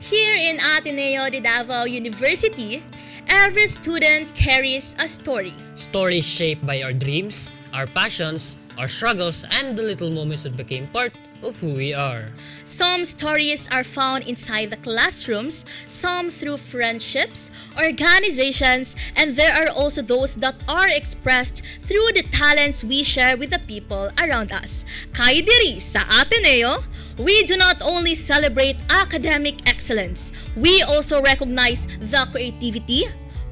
Here in Ateneo de Davao University, every student carries a story. Stories shaped by our dreams, our passions, our struggles, and the little moments that became part of who we are. Some stories are found inside the classrooms, some through friendships, organizations, and there are also those that are expressed through the talents we share with the people around us. Kay diri sa Ateneo, we do not only celebrate academic excellence, we also recognize the creativity,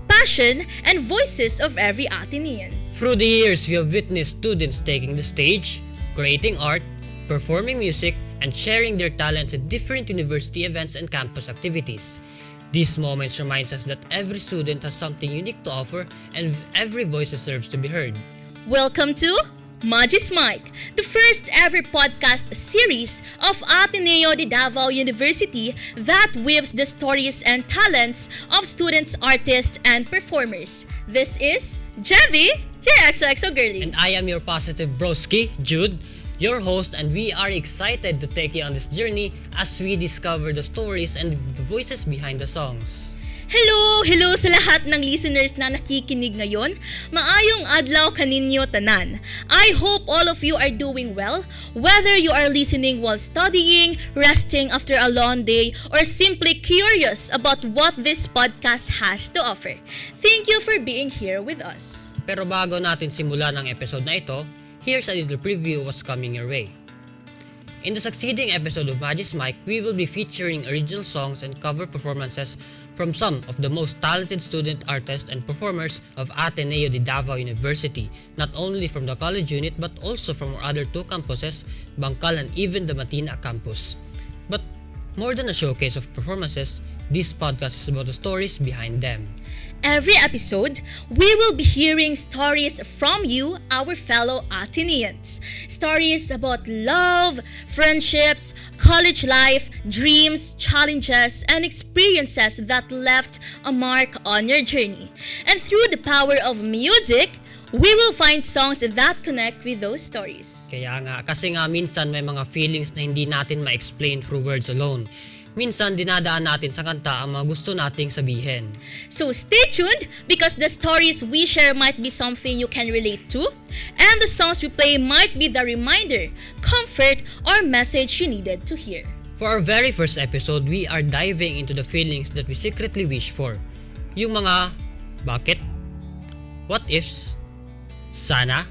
passion, and voices of every Atenean. Through the years, we have witnessed students taking the stage, creating art, performing music, and sharing their talents at different university events and campus activities. These moments reminds us that every student has something unique to offer and every voice deserves to be heard. Welcome to MAGIS MIC, the first ever podcast series of Ateneo de Davao University that weaves the stories and talents of students, artists, and performers. This is Jevi, your XOXO girlie. And I am your positive broski, Jude, your host, and we are excited to take you on this journey as we discover the stories and the voices behind the songs. Hello sa lahat ng listeners na nakikinig ngayon. Maayong adlaw kaninyo tanan. I hope all of you are doing well, whether you are listening while studying, resting after a long day, or simply curious about what this podcast has to offer. Thank you for being here with us. Pero bago natin simulan ang episode na ito, here's a little preview of what's coming your way. In the succeeding episode of MAGIS MIC, we will be featuring original songs and cover performances from some of the most talented student artists and performers of Ateneo de Davao University, not only from the college unit but also from our other two campuses, Bangkal and even the Matina campus. But more than a showcase of performances, this podcast is about the stories behind them. Every episode, we will be hearing stories from you, our fellow Ateneans. Stories about love, friendships, college life, dreams, challenges, and experiences that left a mark on your journey. And through the power of music, we will find songs that connect with those stories. Kaya nga, kasi minsan may mga feelings na hindi natin ma-explain through words alone. Minsan dinadaan natin sa kanta ang mga gusto nating sabihin. So stay tuned because the stories we share might be something you can relate to, and the songs we play might be the reminder, comfort, or message you needed to hear. For our very first episode, we are diving into the feelings that we secretly wish for. Yung mga bakit, what ifs, sana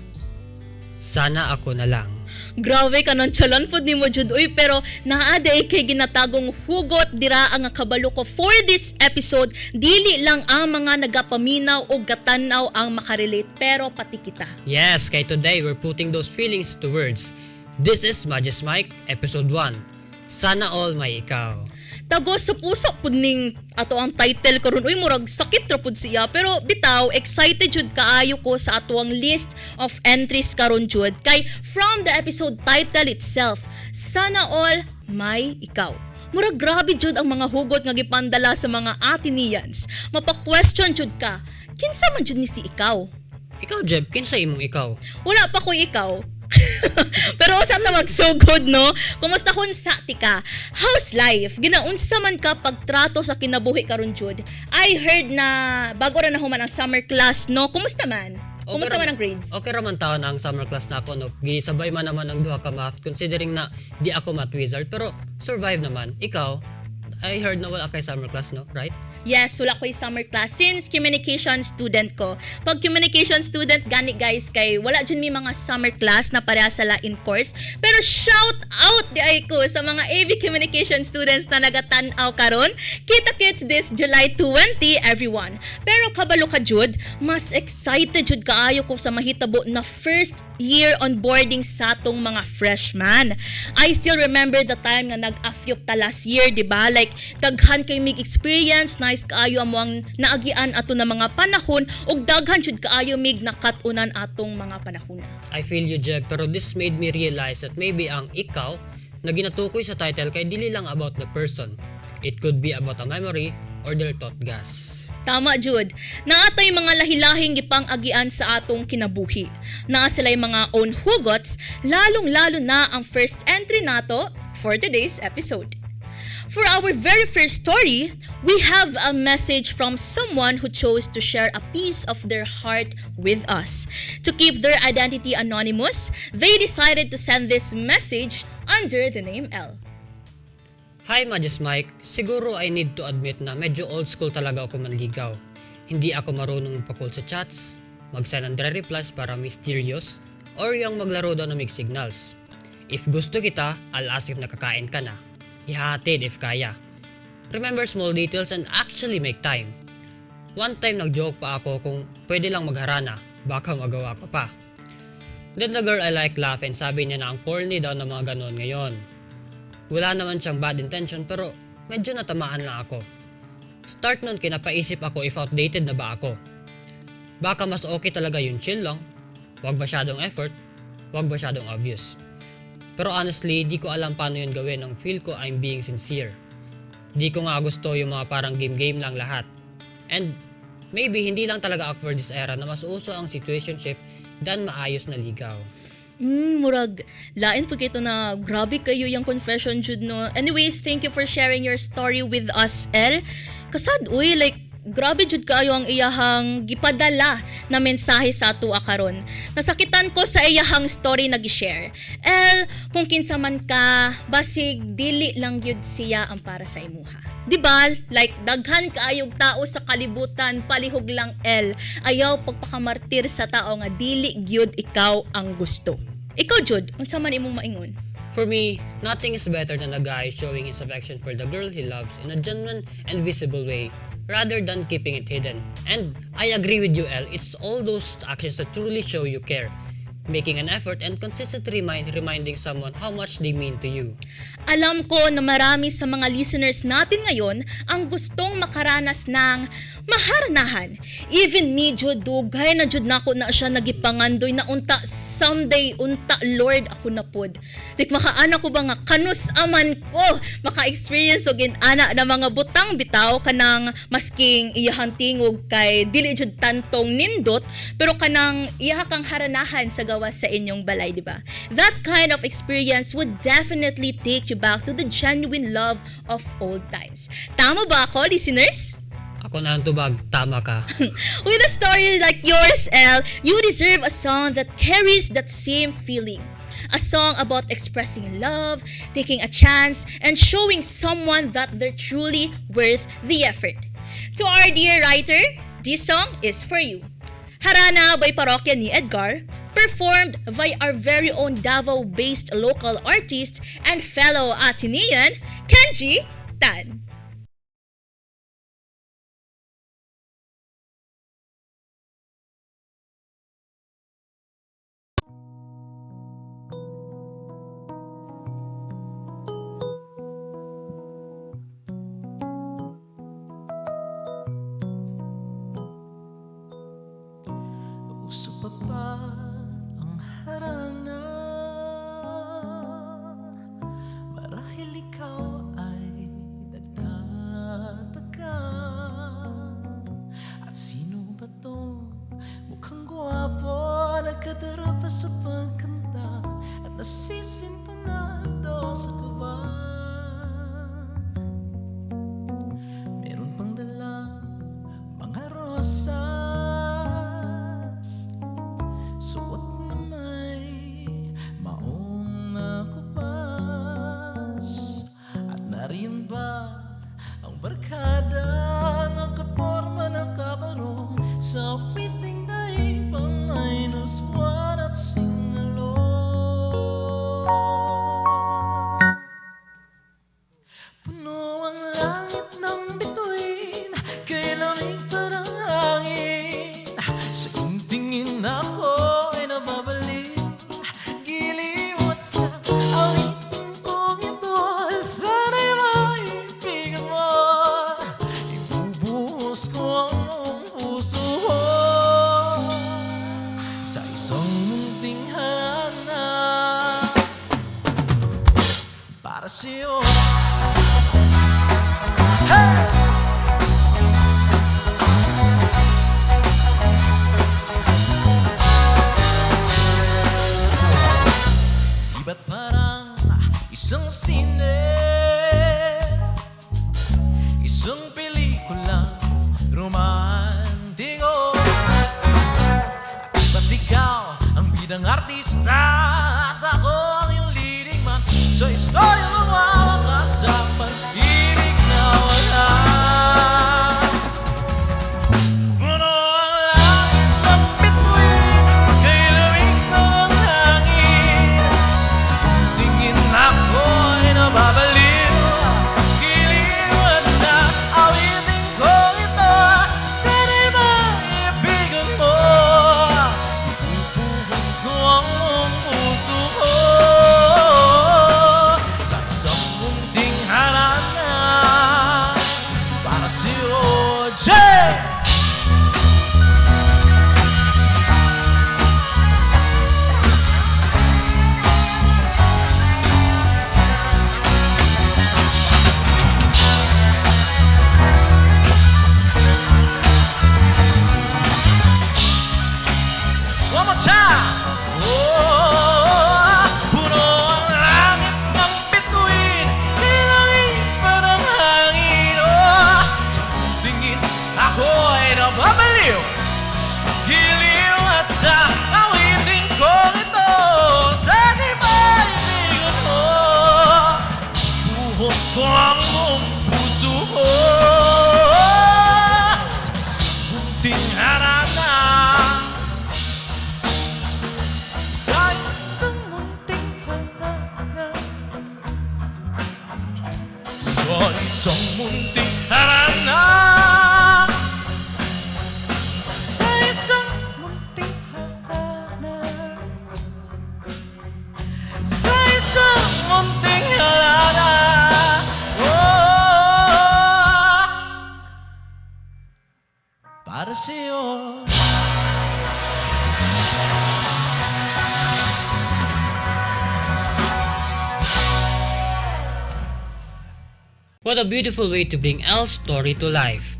ako na lang. Grabe ka nonchalant food ni mo Jud uy, pero naada kay ginatagong hugot dira ang kabalo ko for this episode. Dili lang ang mga nagapaminaw o gatanaw ang makarelate, pero pati kita. Yes, kay today we're putting those feelings to words. This is MAGIS MIC episode 1. Sana all may ikaw. Tago sa puso pud ning ato ang title karon, uy murag sakit ra pud siya, pero bitaw excited jud kaayo ko sa ato ang list of entries karon jud kay from the episode title itself, Sana all may ikaw. Murag grabe jud ang mga hugot nga gipandala sa mga Ateneans. Mapa-question jud ka, kinsa man jud ni si ikaw? Ikaw Jeb, kinsa imong ikaw? Wala pa ko ikaw. Pero usa ta mag so good no. Kumusta kun sa tika? How's life? Ginaunsa man ka pagtrato sa kinabuhi karon jud? I heard na bago ra na human ang summer class no. Kumusta man? Kumusta man ang grades? Okay raman taon ang summer class na ako no. Gisabay man naman ang duha ka math considering na di ako math wizard pero survive naman. Ikaw, I heard na wala kay summer class no, right? Yes, wala ko yung summer class since communication student ko. Pag communication student, gani guys, kay wala dyan may mga summer class na pareha sala in course. Pero shout out di ay ko sa mga AV communication students na nagatanaw karon. Kita-kits this July 20, everyone. Pero kabalo ka jud, mas excited jud kaayo ko sa mahitabo na first year onboarding sa atong mga freshmen. I still remember the time nga nag-afyop ta last year, di ba? Like, daghan kay mig experience, nice kaayo among naagian ato na mga panahon ug daghan jud kaayo mig nakatunan atong mga panahon. I feel you Jeb, pero this made me realize that maybe ang ikaw na ginatukoy sa title kay dili lang about the person. It could be about a memory or their thought gas. Tama jud. Naatay mga lahilahing gipang-agian sa atong kinabuhi. Naa sila'y mga own hugots, lalong-lalo na ang first entry nato for today's episode. For our very first story, we have a message from someone who chose to share a piece of their heart with us. To keep their identity anonymous, they decided to send this message under the name L. Hi Magis Mike, siguro I need to admit na medyo old school talaga ako manligaw. Hindi ako marunong magpa-call sa chats, mag-send ng replies para mysterious, or yung maglaro daw ng mixed signals. If gusto kita, I'll ask if nakakain ka na. Ihatid if kaya. Remember small details and actually make time. One time nag-joke pa ako kung pwede lang magharana, baka magawa ko pa. Then the girl I like laugh and sabi niya na ang corny daw ng mga ganon ngayon. Wala naman siyang bad intention pero medyo natamaan lang ako. Start nun kinapaisip ako if outdated na ba ako. Baka mas okay talaga yung chill lang, wag masyadong effort, wag masyadong obvious. Pero honestly, di ko alam paano yun gawin nang feel ko I'm being sincere. Di ko nga gusto yung mga parang game-game lang lahat. And maybe hindi lang talaga ako for this era na mas uso ang situationship than maayos na ligaw. Murag, lain po kito na grabe kayo yung confession, Jude, no? Anyways, thank you for sharing your story with us, El. Kasad, grabe jud kaayo ang iyahang gipadala na mensahe sa ato karon. Nasakitan ko sa iyahang story na gi-share. El, kung kinsa man ka, basig dili lang gyud siya ang para sa imuha. Diba? Like, daghan kaayog tao sa kalibutan, palihog lang El. Ayaw pagpakamartir sa tao nga dili gyud ikaw ang gusto. Ikaw, Jude, unsa man imong maingon? For me, nothing is better than a guy showing his affection for the girl he loves in a genuine and visible way, rather than keeping it hidden. And I agree with you, El, it's all those actions that truly show you care, making an effort and consistently reminding someone how much they mean to you. Alam ko na marami sa mga listeners natin ngayon ang gustong makaranas ng maharanahan. Even me, Jud, dugay na Jud nako na siya nagipangandoy na unta someday, unta Lord ako na pod. Like makaana ko ba nga kanus aman ko maka-experience og ana na mga butang bitaw kanang masking iyahan tingog kay dili Jud tantong nindot pero kanang iyaha kang haranahan sa gawas sa inyong balay, di ba? That kind of experience would definitely take you back to the genuine love of old times. Tama ba ako, listeners? Ako na ang tubag, tama ka. With a story like yours, Elle, you deserve a song that carries that same feeling. A song about expressing love, taking a chance, and showing someone that they're truly worth the effort. To our dear writer, this song is for you. Harana by Parokya ni Edgar, performed by our very own Davao-based local artist and fellow Atenean, Kenjee Tan. Uso pa ba ang harana? Marahil ikaw ay nagtatagan. At sino ba tong mukhang gwapo, nagkadara pa sa pagkanta at nasisintonado sa kawan? Meron pang dalang mga rosas, suot na may maong nakupas. At nariyan ba ang barkada ng kaporma ng kabarong sa awiting daig pang minus one at singalong? Puno ang langit ng bituin, kay lamig parang hangin. Sa iyong tingin ako ay nababalik, giliwat sa awitin kong ito. Sana'y maibigan mo, ibubuhos ko ang iyong puso. bilang artista at ako ang iyong leading man sa istorya lumawakas ang pag-ibig na wala. Puno ang langit ng bituin, kay lamig ng hangin. Sa tingin ako'y nababaliw, giliw at sa awitin ko ito. Sana'y maibigan mo, ipupuhos ko ang buong puso ko sa isang munting harana para sa'yo, Jay! One more time! Oh, puno ang langit ng bituin, hilangin pa ng hangin. Oh, sa tingin ako ay nababaliw, giliw at sa awitin ko ito. Sana'y maibigan mo, buhos ko ang buong puso ko sa isang munting harana. Sa isang munting harana, sa isang munting harana, sa isang munting harana, sa isang munting harana. Oh, para sa'yo. What a beautiful way to bring Elle's story to life.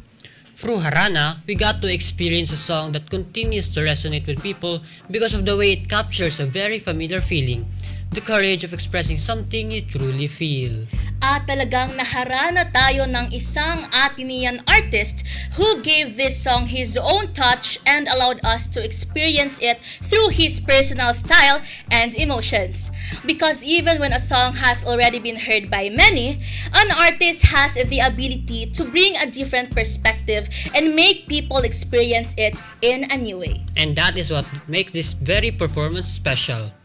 Through Harana, we got to experience a song that continues to resonate with people because of the way it captures a very familiar feeling, the courage of expressing something you truly feel. At talagang naharana tayo ng isang Atenean artist who gave this song his own touch and allowed us to experience it through his personal style and emotions. Because even when a song has already been heard by many, an artist has the ability to bring a different perspective and make people experience it in a new way. And that is what makes this very performance special.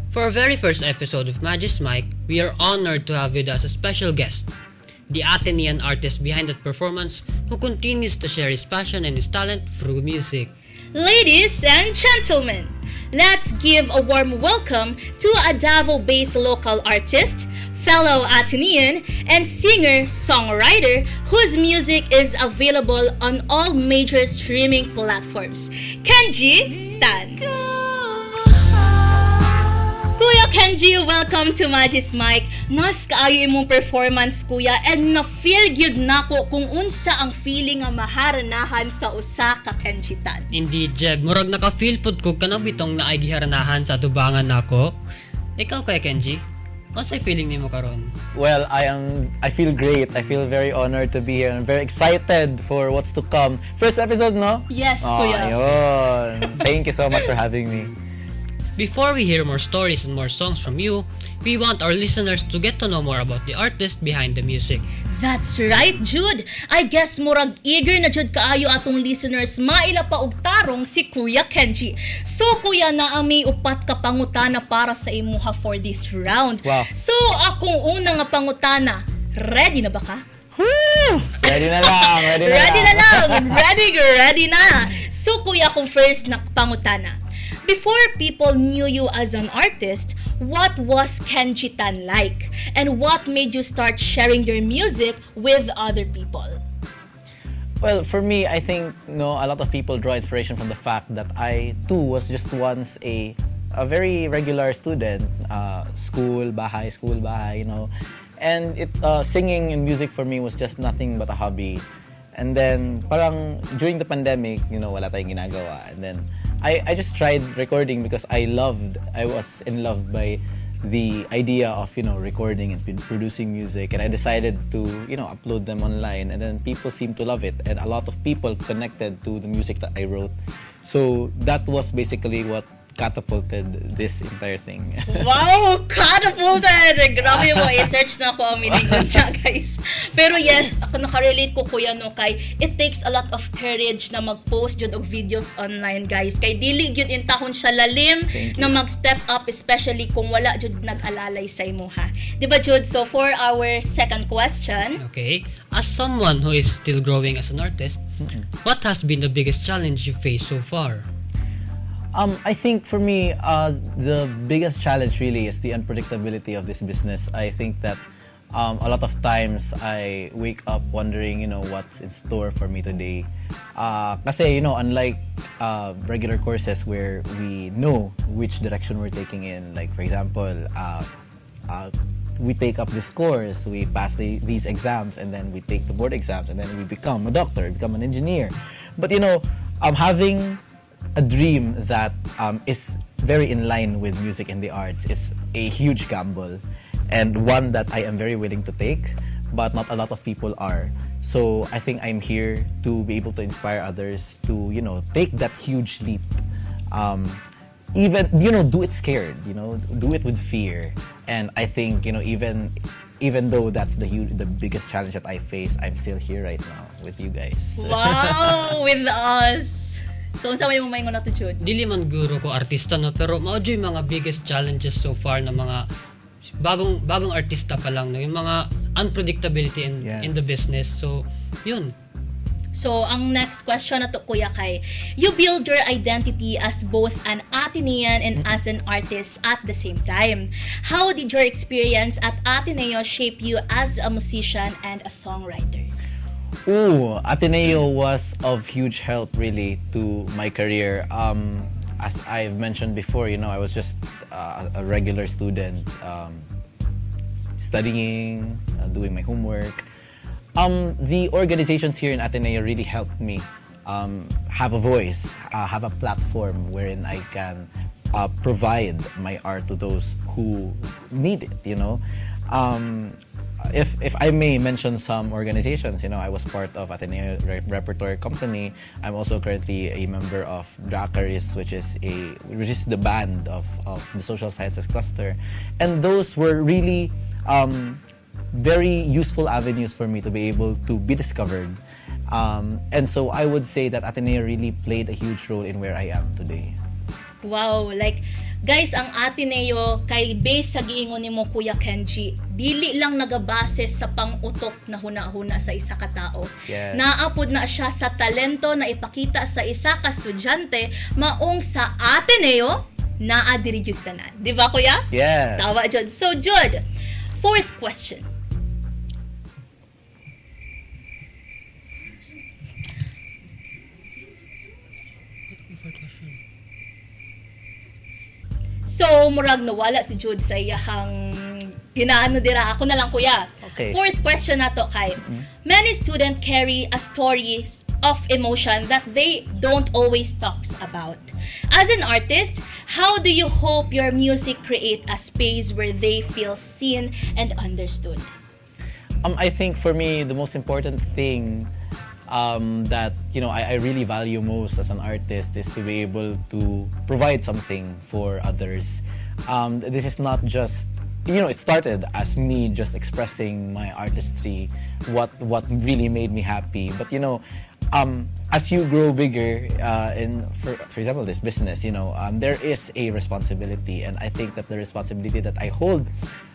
For our very first episode of MAGIS MIC, we are honored to have with us a special guest, the Atenean artist behind that performance who continues to share his passion and his talent through music. Ladies and gentlemen, let's give a warm welcome to a Davao-based local artist, fellow Atenean, and singer-songwriter whose music is available on all major streaming platforms, Kenjee Tan. Kuya Kenjee, welcome to MAGIS MIC. Nas kaayo imong performance, kuya, and na-feel gyud nako kung unsa ang feeling nga maharanahan sa usa ka Kenjee Tan. Indeed, Jeb, murag naka-feel pud ko kanang bitong naay giharanahan sa atubangan nako. Ikaw kay Kenjee, unsay feeling nimo karon? Well, I feel great. I feel very honored to be here. I'm very excited for what's to come. First episode, no? Yes, Oh, kuya. ayun. Thank you so much for having me. Before we hear more stories and more songs from you, we want our listeners to get to know more about the artist behind the music. That's right, Jude. I guess murag eager na Jude kaayo atong listeners maila pa og tarong si Kuya Kenjee. So kuya, na ami upat ka pangutana para sa imuha for this round. Wow. So akong una nga pangutana, ready na ba ka? Woo! Ready na lang. Ready na lang. Ready na. So kuya, akong first na pangutana. Before people knew you as an artist, what was Kenjee Tan like? And what made you start sharing your music with other people? Well, for me, I think a lot of people draw inspiration from the fact that I too was just once a very regular student, school, bahay, and singing and music for me was just nothing but a hobby. And then, parang during the pandemic, wala tayong ginagawa. And then, I just tried recording because I was in love by the idea of, recording and producing music. And I decided to, upload them online. And then people seemed to love it. And a lot of people connected to the music that I wrote. So that was basically what catapulted this entire thing. Wow! Catapulted! Grabe mo, i-search na ako ang meaning nun siya, guys. Pero yes, ako nakarelate ko kuya no kay it takes a lot of courage na mag-post jud og videos online, guys. Kay dili gyud intahon siya lalim Thank you. na mag-step up, especially kung wala jud nag-alalay sa imo ha. Di ba Jude? So for our second question, Okay, as someone who is still growing as an artist, what has been the biggest challenge you faced so far? I think for me, the biggest challenge really is the unpredictability of this business. I think that a lot of times I wake up wondering, what's in store for me today. Kasi, unlike regular courses where we know which direction we're taking in, like for example, we take up this course, we pass these exams, and then we take the board exams, and then we become a doctor, become an engineer. But having a dream that is very in line with music and the arts is a huge gamble, and one that I am very willing to take, but not a lot of people are. So I think I'm here to be able to inspire others to, take that huge leap. Even, do it scared, do it with fear. And I think, even though that's the biggest challenge that I face, I'm still here right now with you guys. wow, with us. So unsa may mo maingon nato Jude? Dili man guro ko artista no, pero mao jud yung mga biggest challenges so far na mga bagong artista pa lang no, yung mga unpredictability Yes. in the business. So, yun. So, ang next question na to, Kuya Kai, you build your identity as both an Atenean and as an artist at the same time. How did your experience at Ateneo shape you as a musician and a songwriter? Ateneo was of huge help really to my career. As I've mentioned before, I was just a regular student, studying, doing my homework. The organizations here in Ateneo really helped me have a voice, have a platform wherein I can provide my art to those who need it, If I may mention some organizations, I was part of Ateneo Repertoire Company. I'm also currently a member of Dracaris, which is the band of the Social Sciences Cluster, and those were really very useful avenues for me to be able to be discovered. And so I would say that Ateneo really played a huge role in where I am today. Wow, like guys, ang Ateneo kay base sa giingon nimo Kuya Kenjee, dili lang nagabase sa pang-utok na huna-huna sa isa ka tao. Yes. Naapod na siya sa talento na ipakita sa isa ka estudyante maong sa Ateneo naa diri jud tanan. Di ba Kuya? Yes. Tawa jud. So Jud, fourth question. So, murag nawala si Jude sa iyahang ginaano dira. Ako na lang kuya. Okay. Fourth question nato kay. Many students carry a stories of emotion that they don't always talks about. As an artist, how do you hope your music create a space where they feel seen and understood? I think for me, the most important thing that I really value most as an artist is to be able to provide something for others. This is not just it started as me just expressing my artistry, what really made me happy. But as you grow bigger for example this business, there is a responsibility, and I think that the responsibility that I hold,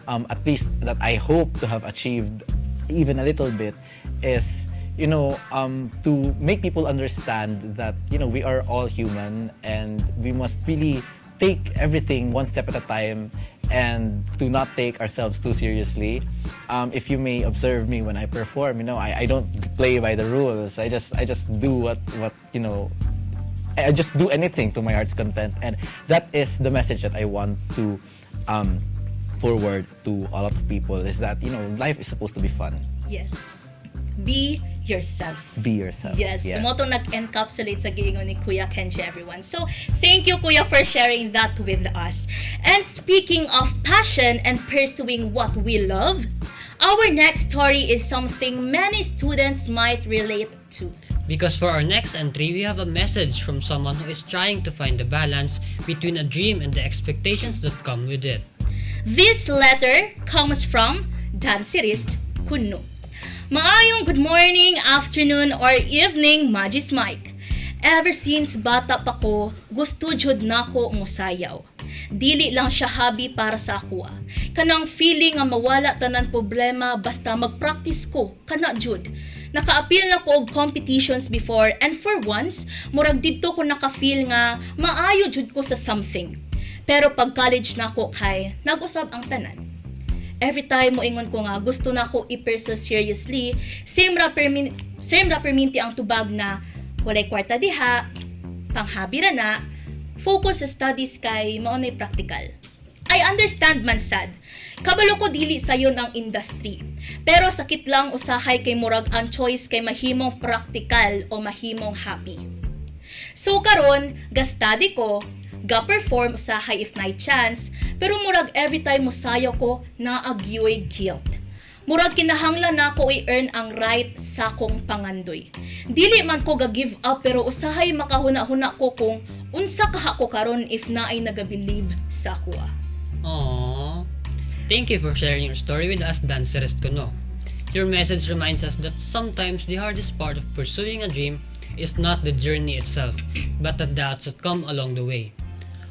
at least that I hope to have achieved even a little bit, is to make people understand that we are all human, and we must really take everything one step at a time, and to not take ourselves too seriously. If you may observe me when I perform, I don't play by the rules. I just do what I just do anything to my heart's content, and that is the message that I want to forward to a lot of people, is that life is supposed to be fun. Yes. Be yourself. Be yourself. Yes. So, mo itong nag-encapsulate sa giingon ni Kuya Kenjee, everyone. So, thank you, Kuya, for sharing that with us. And speaking of passion and pursuing what we love, our next story is something many students might relate to. Because for our next entry, we have a message from someone who is trying to find the balance between a dream and the expectations that come with it. This letter comes from dancerist Kuno. Maayong good morning, afternoon, or evening, Magis Mic. Ever since bata pa ko, gusto jud nako musayaw. Dili lang siya hobby para sa ako. Kanang feeling nga mawala tanan problema basta mag-practice ko, kana jud. Naka-appeal na ko og competitions before and for once, murag didto ko naka-feel nga maayo jud ko sa something. Pero pag college na ko kay, nag-usab ang tanan. Every time mo ingon ko nga gusto na ko i-pursue seriously, same rapper minti ang tubag na walay kwarta diha, panghabi ra na, focus sa studies kay maunay practical. I understand man sad. Kabalo ko dili sayon ang industry. Pero sakit lang usahay kay murag ang choice kay mahimong practical o mahimong happy. So karon, ga-study ko, ga-perform usahay if may chance, pero murag every time musayaw ko naagyoy guilt. Murag kinahanglan na ko i-earn ang right sa kong pangandoy. Dili man ko ga-give up pero usahay makahuna-huna ko kung unsa kaha ko karon if naay nagabilib sa kuha. Aww. Thank you for sharing your story with us, dancerist Kuno. Your message reminds us that sometimes the hardest part of pursuing a dream is not the journey itself, but the doubts that come along the way.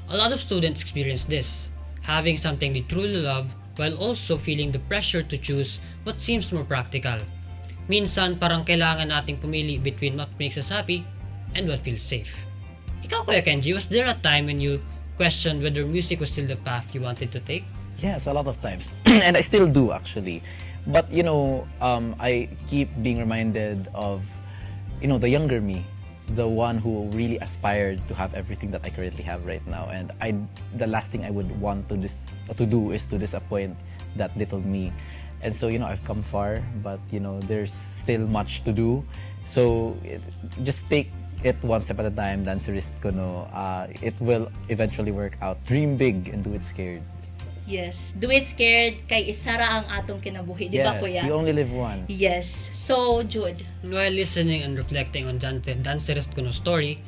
A lot of students experience this, having something they truly love while also feeling the pressure to choose what seems more practical. Minsan parang kailangan nating pumili between what makes us happy and what feels safe. Ikaw, Kuya Kenjee, was there a time when you questioned whether music was still the path you wanted to take? Yes, a lot of times. And I still do, actually. But, I keep being reminded of, the younger me, the one who really aspired to have everything that I currently have right now. And the last thing I would want to do is to disappoint that little me. And so, I've come far, but, there's still much to do. So, just take it one step at a time, dancerist Kuno. It will eventually work out. Dream big and do it scared. Yes, do it scared kay isara ang atong kinabuhi, di ba kuya? Yes, you only live once. Yes. So, Jude. While listening and reflecting on dancerist Kuno's story,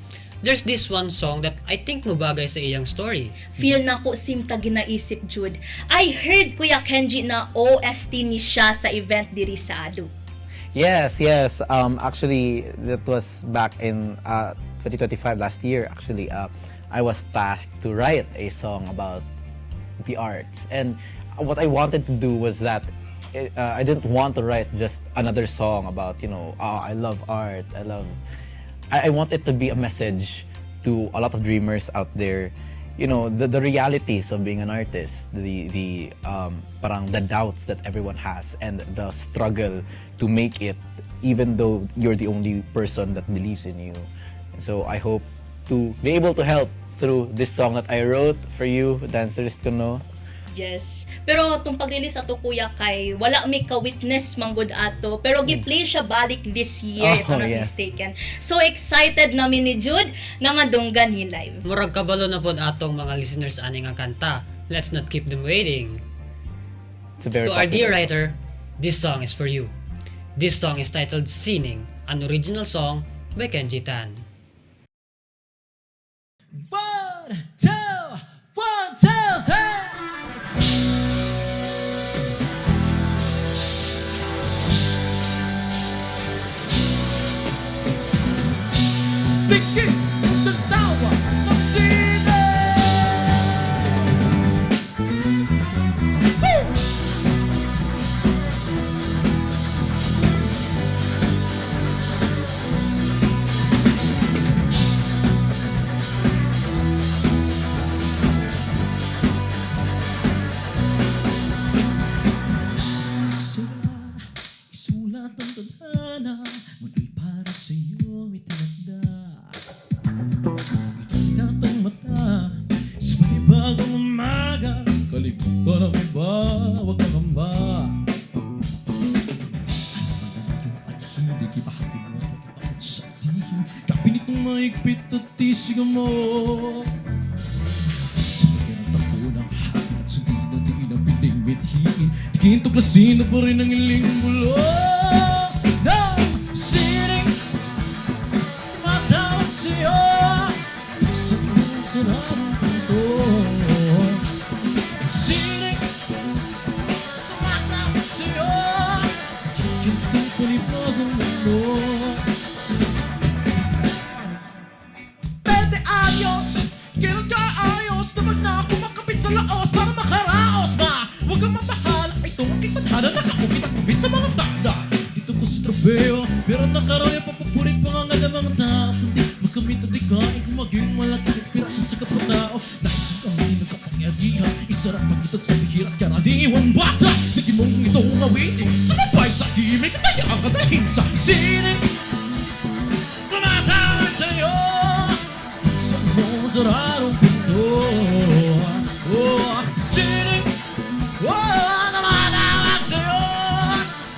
there's this one song that I think mubagay sa iyang story. Feel na ko simta ginaisip, Jude. I heard Kuya Kenjee na OST ni siya sa event diri sa Ado. Yes. Actually, that was back in 2025, last year. Actually, I was tasked to write a song about the arts. And what I wanted to do was that I didn't want to write just another song about, I love art. I want it to be a message to a lot of dreamers out there. The realities of being an artist, the doubts that everyone has, and the struggle to make it, even though you're the only person that believes in you. So I hope to be able to help through this song that I wrote for you, dancerist Kuno. Yes. Pero itong pag-release ato kuya kay wala may ka-witness manggod ato. Pero gi-play siya balik this year if I'm not mistaken. So excited namin ni Jude na madunggan ni live. Murag kabalo na pod atong mga listeners ani nga kanta. Let's not keep them waiting. It's a very To our dear popular writer, this song is for you. This song is titled Sining, an original song by Kenjee Tan. 1, 2, 1, 2, 3. Tingin sa tawa ng sine. Isulat ang tadhana, muloy para sa'yo itinagda. Itinatang mata sa panibagong umaga. Kalimutan ang iba, huwag kang amba. At hindi kibahatid mo at itakot sa tingin. Kapilit ng mahigpit at tisigan mo. Sa lagyan ng tako ng hapin at sundin na diin ang piling mithiin. Tingin tuklasin na pa rin ang iling bulo. Ng sining, Pwede ayos, kailan ka ayos? Dapat na ako makapit sa laos para makaraos na. Huwag kang mabahala, ay ito aking tadhana. Nakaukit at kubit sa mga tanda. Dito ko sa trofeo, pero nakarami papapurit pa nga ng mga tao. Hindi magkamit at digain kung maging malaking inspirasyon sa kapatao. Nais ang hindi nagkapangyarihan, isarap pagkitad sa bihirat karaniwang bata. Tigin mong itong awitin, sumabay sa himig at hayaan ka dahil sa sining. Tumatawag sa'yo sa iyong sararong pinto. Sining, tumatawag sa'yo,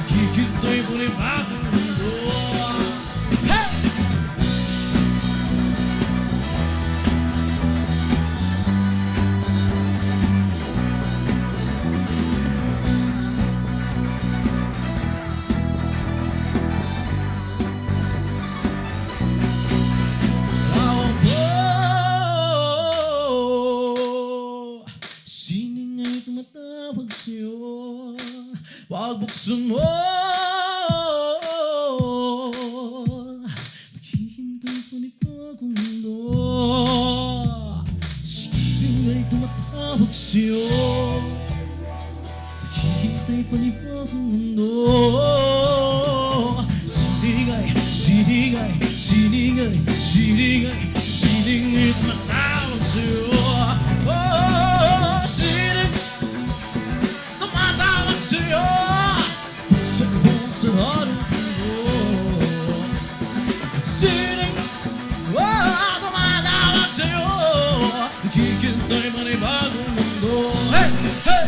kikintay mo ni bagong mundo. Hey! Sining ay tumatawag sa'yo, wag buksan mo. Naghihintay pa ni bagong mundo. Sining ay tumatawag sa'yo, naghihintay pa ni bagong mundo. Sining ay tumatawag sa'yo. Sining tumatawag sa'yo sa iyong sararong mundo. Sining tumatawag sa'yo, nakikintay pa ni bagong mundo. Hey! Hey!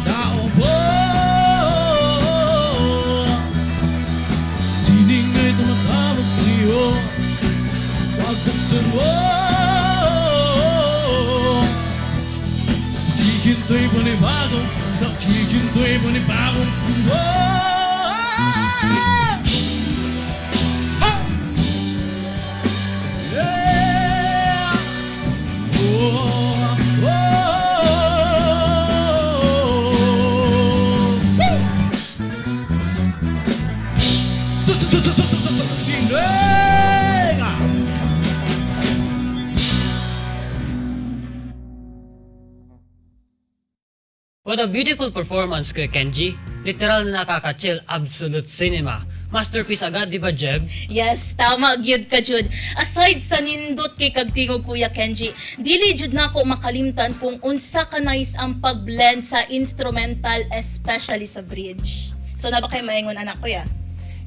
Tao po, sining ay tumatawag sa'yo, wag buksan mo. Nakikintay pa ni bagong, nakikintay pa ni bagong mundo. Yeah! What a beautiful performance, Kuya Kenjee. Literal na nakaka-chill, absolute cinema. Masterpiece agad, di ba, Jeb? Yes, tama gyud ka jud. Aside sa nindot kay kagtingog Kuya Kenjee, dili jud nako makalimtan kung unsa ka nice ang pag-blend sa instrumental, especially sa bridge. So na ba kay maingon anak Kuya?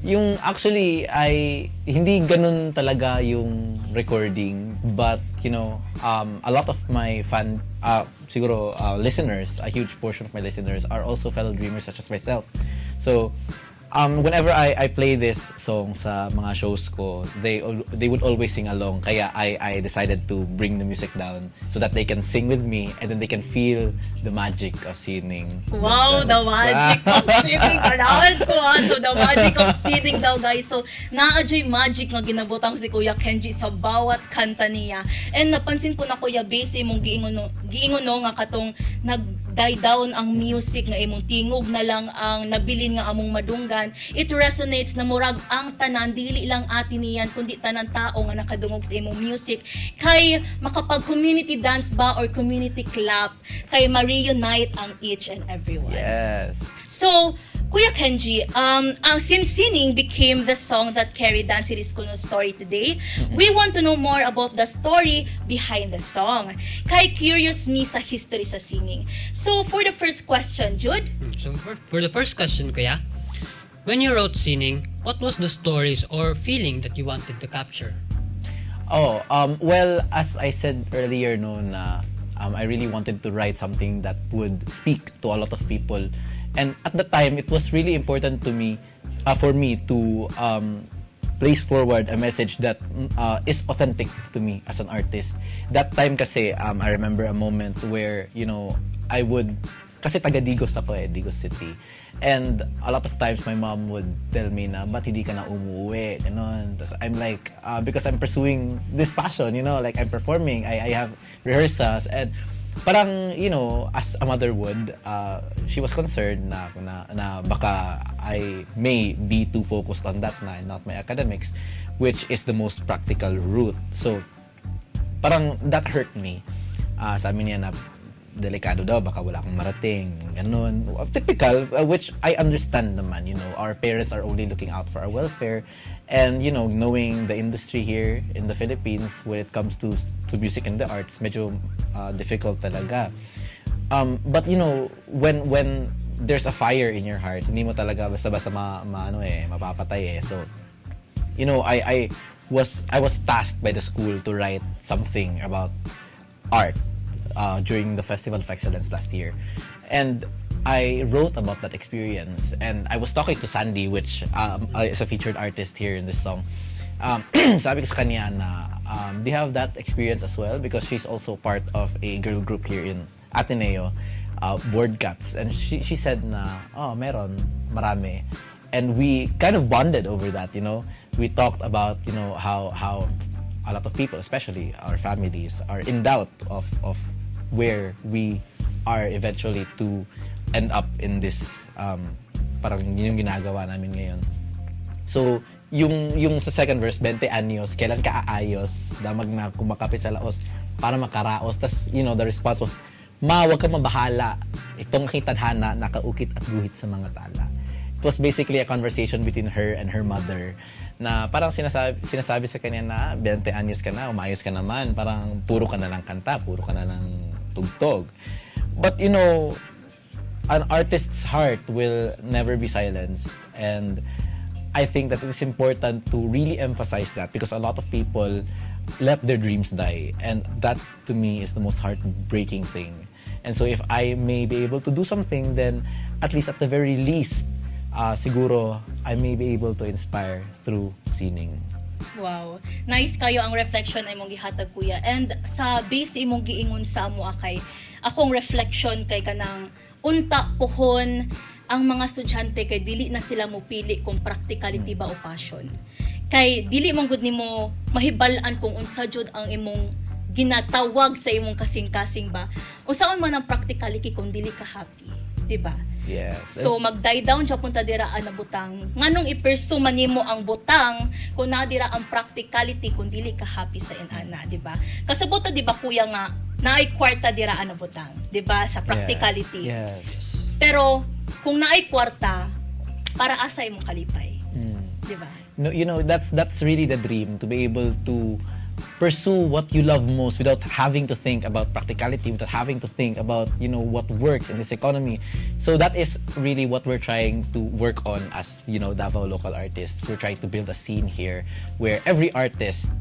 Yung actually ay hindi ganun talaga yung recording, but you know, a lot of my siguro listeners, a huge portion of my listeners are also fellow dreamers such as myself. So whenever I play this song sa mga shows ko, they would always sing along. Kaya I decided to bring the music down so that they can sing with me and then they can feel the magic of singing. Wow, the magic of singing. Panahal ko ato, the magic of singing daw guys. So, naa-joy magic nga ginabutang si Kuya Kenjee sa bawat kanta niya. And napansin ko na Kuya, base imong giingon no nga katong nag-die down ang music nga imong tingog na lang ang nabilin nga among madunggan. It resonates na murag ang tanan, dili lang atin niyan, kundi tanan tao nga nakadungog sa imong music. Kay makapag-community dance ba or community clap, kay ma-reunite ang each and everyone. Yes. So, Kuya Kenjee, since singing became the song that carried Dance Series Kuno's story today, we want to know more about the story behind the song. Kay curious me sa history sa singing. So, for the first question, Jude? So for the first question, Kuya, when you wrote Singing, what was the stories or feeling that you wanted to capture? Well, as I said earlier, no, na I really wanted to write something that would speak to a lot of people. And at the time, it was really important to me, for me to place forward a message that is authentic to me as an artist. That time kasi, I remember a moment where, you know, kasi taga Digos ako Digos City. And a lot of times my mom would tell me na, ba't hindi ka na umuwi? Ganon. Tapos I'm like, because I'm pursuing this passion, you know, like I'm performing, I have rehearsals. And parang, as a mother would, she was concerned na baka I may be too focused on that na and not my academics, which is the most practical route. So, parang that hurt me. Sabi niya na delikado daw, baka wala akong marating, ganun. Typical, which I understand naman, our parents are only looking out for our welfare. And, knowing the industry here in the Philippines when it comes to music and the arts, medyo difficult talaga. But, when there's a fire in your heart, hindi mo talaga basta-basta mapapatay eh. So, I was tasked by the school to write something about art during the Festival of Excellence last year. And I wrote about that experience, and I was talking to Sandy, which is a featured artist here in this song. Sabi ko sa kanya na, do you have that experience as well? Because she's also part of a girl group here in Ateneo, Board Cats. And she said na, meron, marami. And we kind of bonded over that, We talked about, how a lot of people, especially our families, are in doubt of where we are eventually to end up in this parang yung ginagawa namin ngayon. So, yung sa second verse, 20 anyos, kailan ka aayos, damag na kumakapit sa laos para makaraos. Tas, the response was, wag ka mabahala. Itong aking tadhana, nakaukit at guhit sa mga tala. It was basically a conversation between her and her mother na parang sinasabi sa kanya na 20 anyos ka na, umayos ka naman, parang puro ka na lang kanta, puro ka na lang tugtog. But an artist's heart will never be silenced, and I think that it is important to really emphasize that because a lot of people let their dreams die, and that to me is the most heartbreaking thing. And so if I may be able to do something, then at least at the very least, siguro I may be able to inspire through singing. Wow. Nice kayo ang reflection ay mong gihatag kuya. And sa base imong giingon sa amo kay akong reflection kay kanang unta pohon ang mga estudyante kay dili na sila mo pili kung practicality ba o passion. Kay dili mong gud nimo mahibal-an kung unsa jud ang imong ginatawag sa imong kasing-kasing ba. Unsaon man ang practicality kung dili ka happy, di ba? Yes. So mag-die down siya punta dira na butang. Nganong i-pursue man nimo ang butang kung na dira ang practicality kung dili ka happy sa inana, di ba? Kasabot ta di ba kuya nga naay kwarta dira na butang, di ba? Sa practicality. Yes. Pero kung naay kwarta para asa imong kalipay. Di ba? No, that's really the dream, to be able to pursue what you love most without having to think about practicality, without having to think about what works in this economy. So that is really what we're trying to work on as Davao local artists. We're trying to build a scene here where every artist,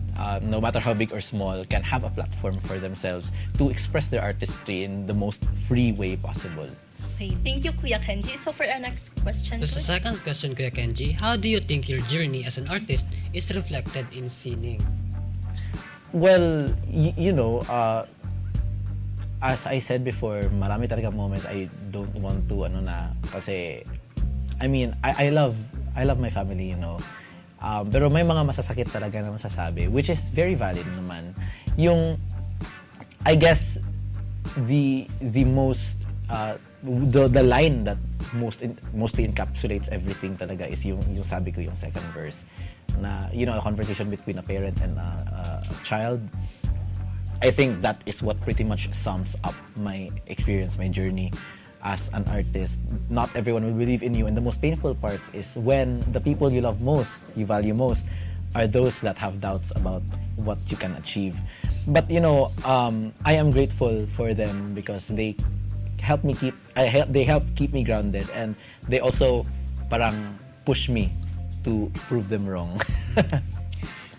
no matter how big or small, can have a platform for themselves to express their artistry in the most free way possible. Okay, thank you Kuya Kenjee. So for our next question, So sa second question, Kuya Kenjee, how do you think your journey as an artist is reflected in singing? Well, as I said before, marami talaga moments I don't want to kasi I mean, I love my family, pero may mga masasakit talaga na masasabi, which is very valid naman. Yung I guess the most the line that mostly encapsulates everything talaga is yung sabi ko, yung second verse na a conversation between a parent and a child. I think that is what pretty much sums up my experience, my journey as an artist. Not everyone will believe in you, and the most painful part is when the people you love most, you value most, are those that have doubts about what you can achieve. But I am grateful for them because they help keep me grounded, and they also parang push me to prove them wrong.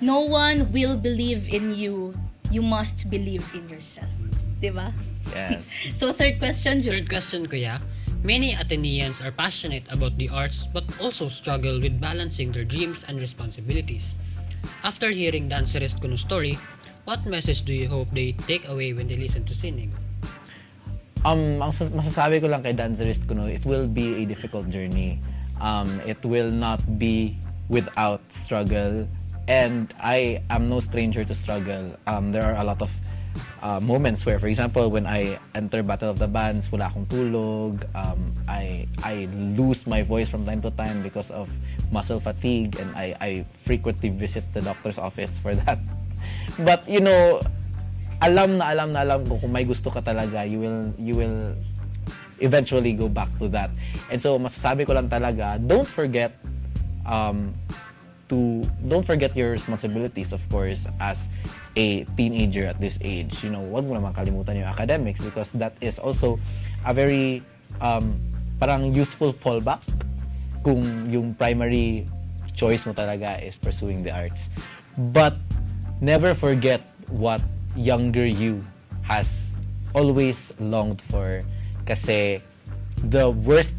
no one will believe in you. You must believe in yourself. Diba? Yes. So third question, Jude. Third question, Kuya. Many Ateneans are passionate about the arts but also struggle with balancing their dreams and responsibilities. After hearing Dancerist Kuno's story, what message do you hope they take away when they listen to singing? Ang masasabi ko lang kay Dancerist Kuno, it will be a difficult journey. It will not be without struggle, and I am no stranger to struggle. There are a lot of moments where, for example, when I enter Battle of the Bands, wala akong tulog. I lose my voice from time to time because of muscle fatigue, and I frequently visit the doctor's office for that. But you know, alam ko kung may gusto ka talaga, you will eventually go back to that. And so masasabi ko lang talaga, don't forget your responsibilities, of course, as a teenager at this age. You know, wag mo naman kalimutan yung academics, because that is also a very parang useful fallback kung yung primary choice mo talaga is pursuing the arts. But never forget what younger you has always longed for, kasi the worst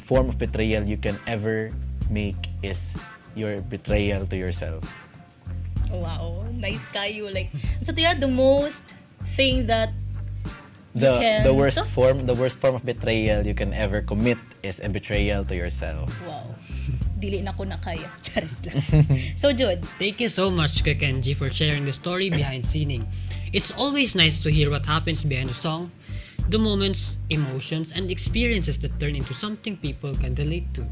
form of betrayal you can ever make is your betrayal to yourself. Wow, nice kayo. Like, so the most thing that The worst form of betrayal you can ever commit is a betrayal to yourself. Wow. Dili na ko na kaya. Charis lang. So, Jude. Thank you so much, kay Kenjee, for sharing the story behind singing. It's always nice to hear what happens behind a song, the moments, emotions, and experiences that turn into something people can relate to.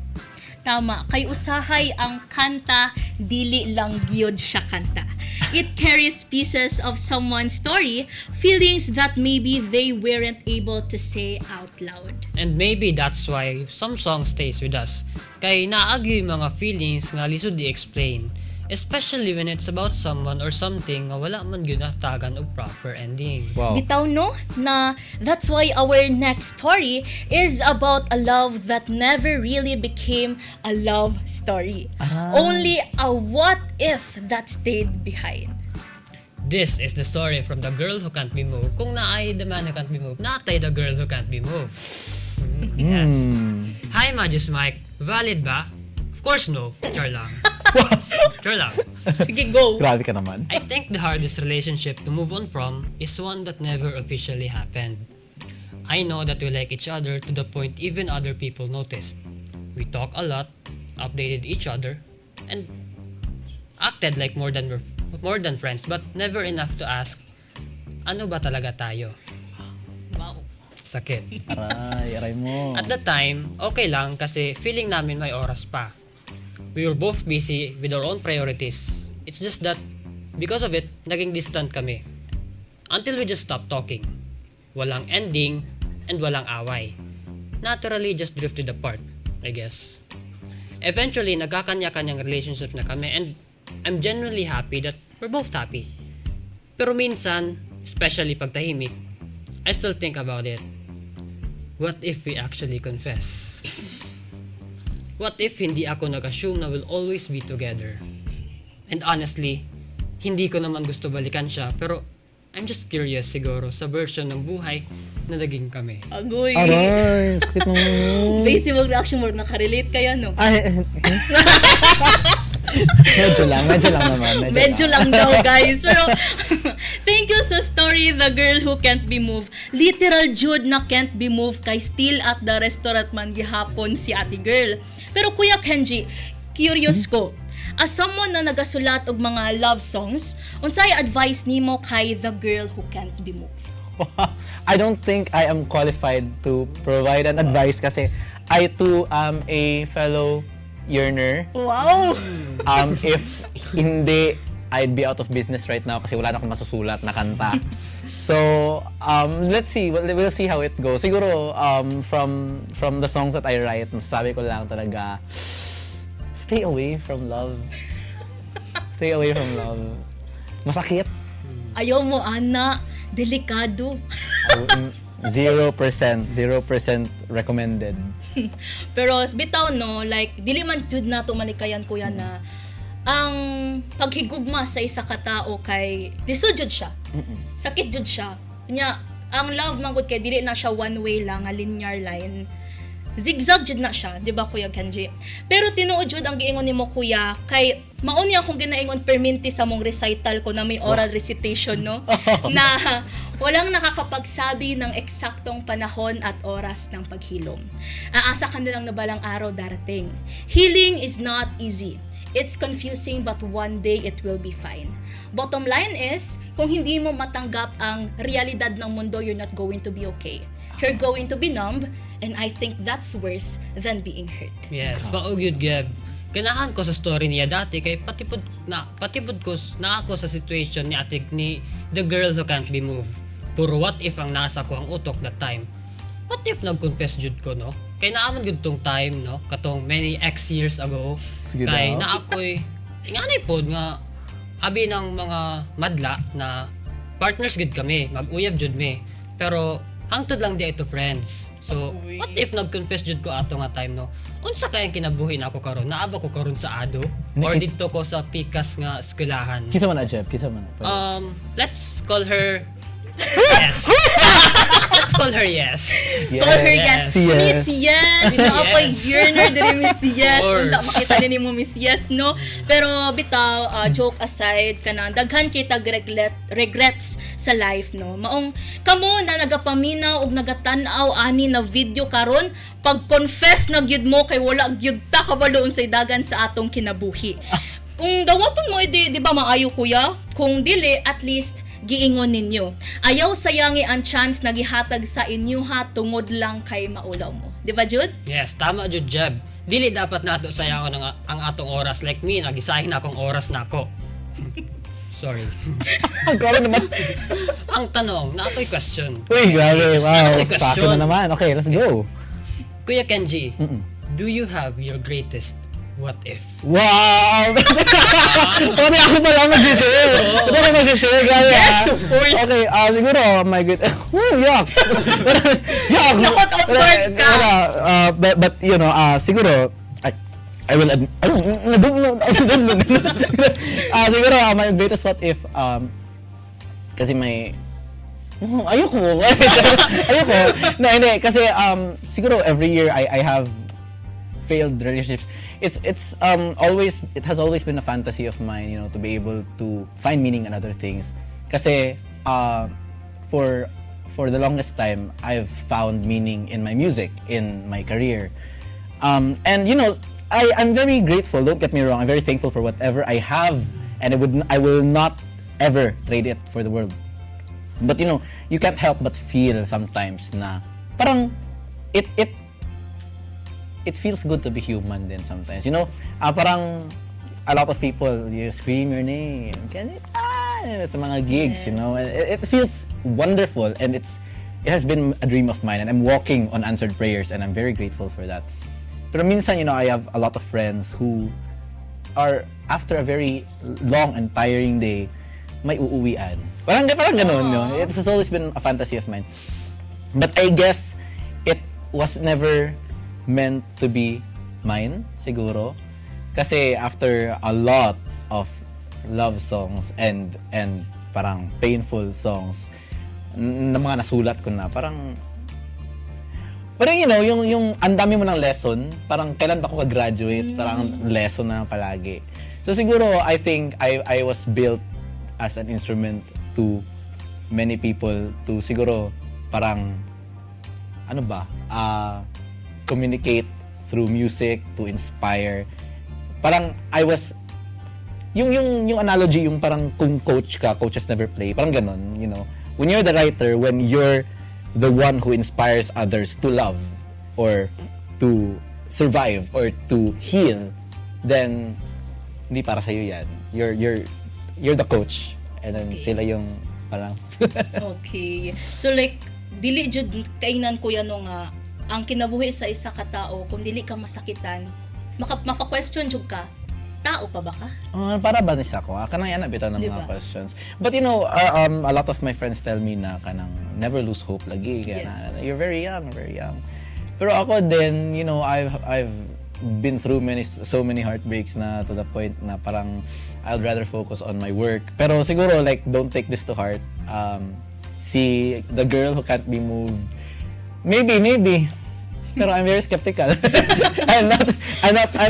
Tama, kay usahay ang kanta, dili lang gyud siya kanta. It carries pieces of someone's story, feelings that maybe they weren't able to say out loud. And maybe that's why some song stays with us. Kay naagi yung mga feelings nga lisod i-explain. Especially when it's about someone or something nga wala man gyud natagan og proper ending. Wow. Bitaw no, na that's why our next story is about a love that never really became a love story. Only a what if that stayed behind. This is the story from the girl who can't be moved. Kung naay the man who can't be moved, natay the girl who can't be moved. Yes. Hi, Magis Mic. Valid ba? Of course no. Char lang. Char lang. Sige, go. Grabe ka naman. I think the hardest relationship to move on from is one that never officially happened. I know that we like each other to the point even other people noticed. We talk a lot, updated each other, and acted like more than friends, but never enough to ask, ano ba talaga tayo? Wow. Sakit. Aray mo. At the time, okay lang kasi feeling namin may oras pa. We were both busy with our own priorities. It's just that, because of it, naging distant kami. Until we just stopped talking. Walang ending, and walang away. Naturally, just drifted apart, I guess. Eventually, nagkakanya-kanyang relationship na kami, and I'm genuinely happy that we're both happy. Pero minsan, especially pag tahimik, I still think about it. What if we actually confess? What if hindi ako nag-assume na we'll always be together? And honestly, hindi ko naman gusto balikan siya, pero I'm just curious siguro sa version ng buhay na naging kami. Agoy. Aray, sakit mo. Basic reaction mo, nakarelate kaya no? Ay, medyo lang naman. Medyo lang daw, guys. Pero, thank you sa story, The Girl Who Can't Be Moved. Literal Jude na can't be moved kay still at the restaurant man gihapon si ate girl. Pero Kuya Kenjee, curious ko, as someone na nagasulat og mga love songs, unsay advice nimo kay The Girl Who Can't Be Moved? I don't think I am qualified to provide an advice kasi I too am a fellow yearner. Wow! If hindi, I'd be out of business right now kasi wala na akong masusulat na kanta. So, let's see. We'll see how it goes. Siguro, from the songs that I write, masasabi ko lang talaga, stay away from love. Stay away from love. Masakit. Ayaw mo, ana. Delikado. 0% recommended. Pero bitaw no, like dili man jud nato manikayan kuya na ang paghigugma sa isa ka tao kay lisod jud siya. Sakit jud siya. Nya ang love man gud kay dili na siya one way lang, a linear line. Zigzag jud na siya, di ba Kuya Kenjee? Pero tinuod jud ang giingon nimo kuya kay mauni akong ginaingon perminti sa mong recital ko na may oral recitation no na walang nakakapagsabi ng eksaktong panahon at oras ng paghilom. Aasa ka nilang na balang araw darating. Healing is not easy. It's confusing but one day it will be fine. Bottom line is, kung hindi mo matanggap ang realidad ng mundo, you're not going to be okay. You're going to be numb, and I think that's worse than being hurt. Yes, paugyod Gab. Ganahan ko sa story niya dati kay patipod ko na ako sa situation ni the girl who can't be moved. Puro what if ang nasa ko ang utok that time. What if nag-confess jud ko, no? Kay naamon gud tong time, no? Katong many X years ago. Sige Kay daw. naakoy inganay pod nga abi ng mga madla na partners gud kami, mag-uyab jud mi. Pero hangtod lang di ito friends. So, what if nag-confess jud ko ato nga time, no? Unsa kay ang kinabuhi na ako karon? Naaba ko karon sa ado or didto ko sa pikas nga eskwelahan? Kisa man na, Jeff. Kisa man. Let's call her Yes. Let's call her Yes. Call her yes. Yes. Miss Yes. Miss No, ako'y Yes. yearner diri Miss Yes. Of course. Unda makita ni mo Miss Yes, no? Pero bitaw, joke aside, kanang daghan kita regrets sa life, no? Maong kamo na nagapaminaw og nagatanaw ani na video karon, pag-confess na gyud mo kay wala gyud ta kabalo unsay dagan sa atong kinabuhi. Kung dawaton mo di ba maayo kuya? Kung dili, at least giingon ninyo. Ayaw sayangi ang chance na gihatag sa inyo ha tungod lang kay maulaw mo. Di ba, Jude? Yes, tama jud Jeb. Dili dapat nato sayangon ang atong oras like me nagisahin na akong oras nako. Sorry. Ang grabe naman. Ang tanong, na ako'y question. Uy, grabe. Wow. May Sa akin question. na naman. Okay, let's go. Kuya Kenjee, do you have your greatest what if? Wow! Pwede ako pa lang mag-share. Ito ako mag-share, grabe. Yes, of course. Okay, siguro, my good. Yuck! Yuck! Nakot off guard ka. But, you know, siguro, I will admit, siguro, my greatest what if, kasi may, ayoko. Ayoko. No, hindi. Kasi, siguro, every year, I have failed relationships. It has always been a fantasy of mine, you know, to be able to find meaning in other things. Kasi for the longest time, I've found meaning in my music, in my career. And you know, I'm very grateful, don't get me wrong, I'm very thankful for whatever I have, and I will not ever trade it for the world. But you know, you can't help but feel sometimes na parang it feels good to be human then sometimes. You know, parang a lot of people, you scream your name, sa mga gigs, you know. It feels wonderful, and it has been a dream of mine, and I'm walking on answered prayers, and I'm very grateful for that. Pero minsan, you know, I have a lot of friends who are, after a very long and tiring day, may uuwian. Parang ganun, no? It has always been a fantasy of mine. But I guess it was never meant to be mine, siguro. Kasi after a lot of love songs and parang painful songs na mga nasulat ko na, parang you know, yung ang dami mo ng lesson, parang kailan ba ako ka-graduate, parang lesson na palagi. So siguro, I think I was built as an instrument to many people to siguro parang communicate through music to inspire. Parang I was yung analogy, yung parang kung coaches never play, parang ganon, you know. When you're the writer, when you're the one who inspires others to love or to survive or to heal, then hindi para sa'yo yan. You're the coach, and then sila yung parang Okay. So like, dili jud kainan ko yan nga ang kinabuhi sa isa ka tao, kung dili ka masakitan, mapa-question jud ka, tao pa ba ka? Para ba nisa ko? Kanang yan bitaw ng Diba? mga questions. But you know, a lot of my friends tell me na kanang never lose hope lagi. Kaya Yes. na, you're very young, very young. Pero ako din, you know, I've been through so many heartbreaks na to the point na parang I'd rather focus on my work. Pero siguro, like, don't take this to heart. See, the girl who can't be moved, maybe. Pero I'm very skeptical. I'm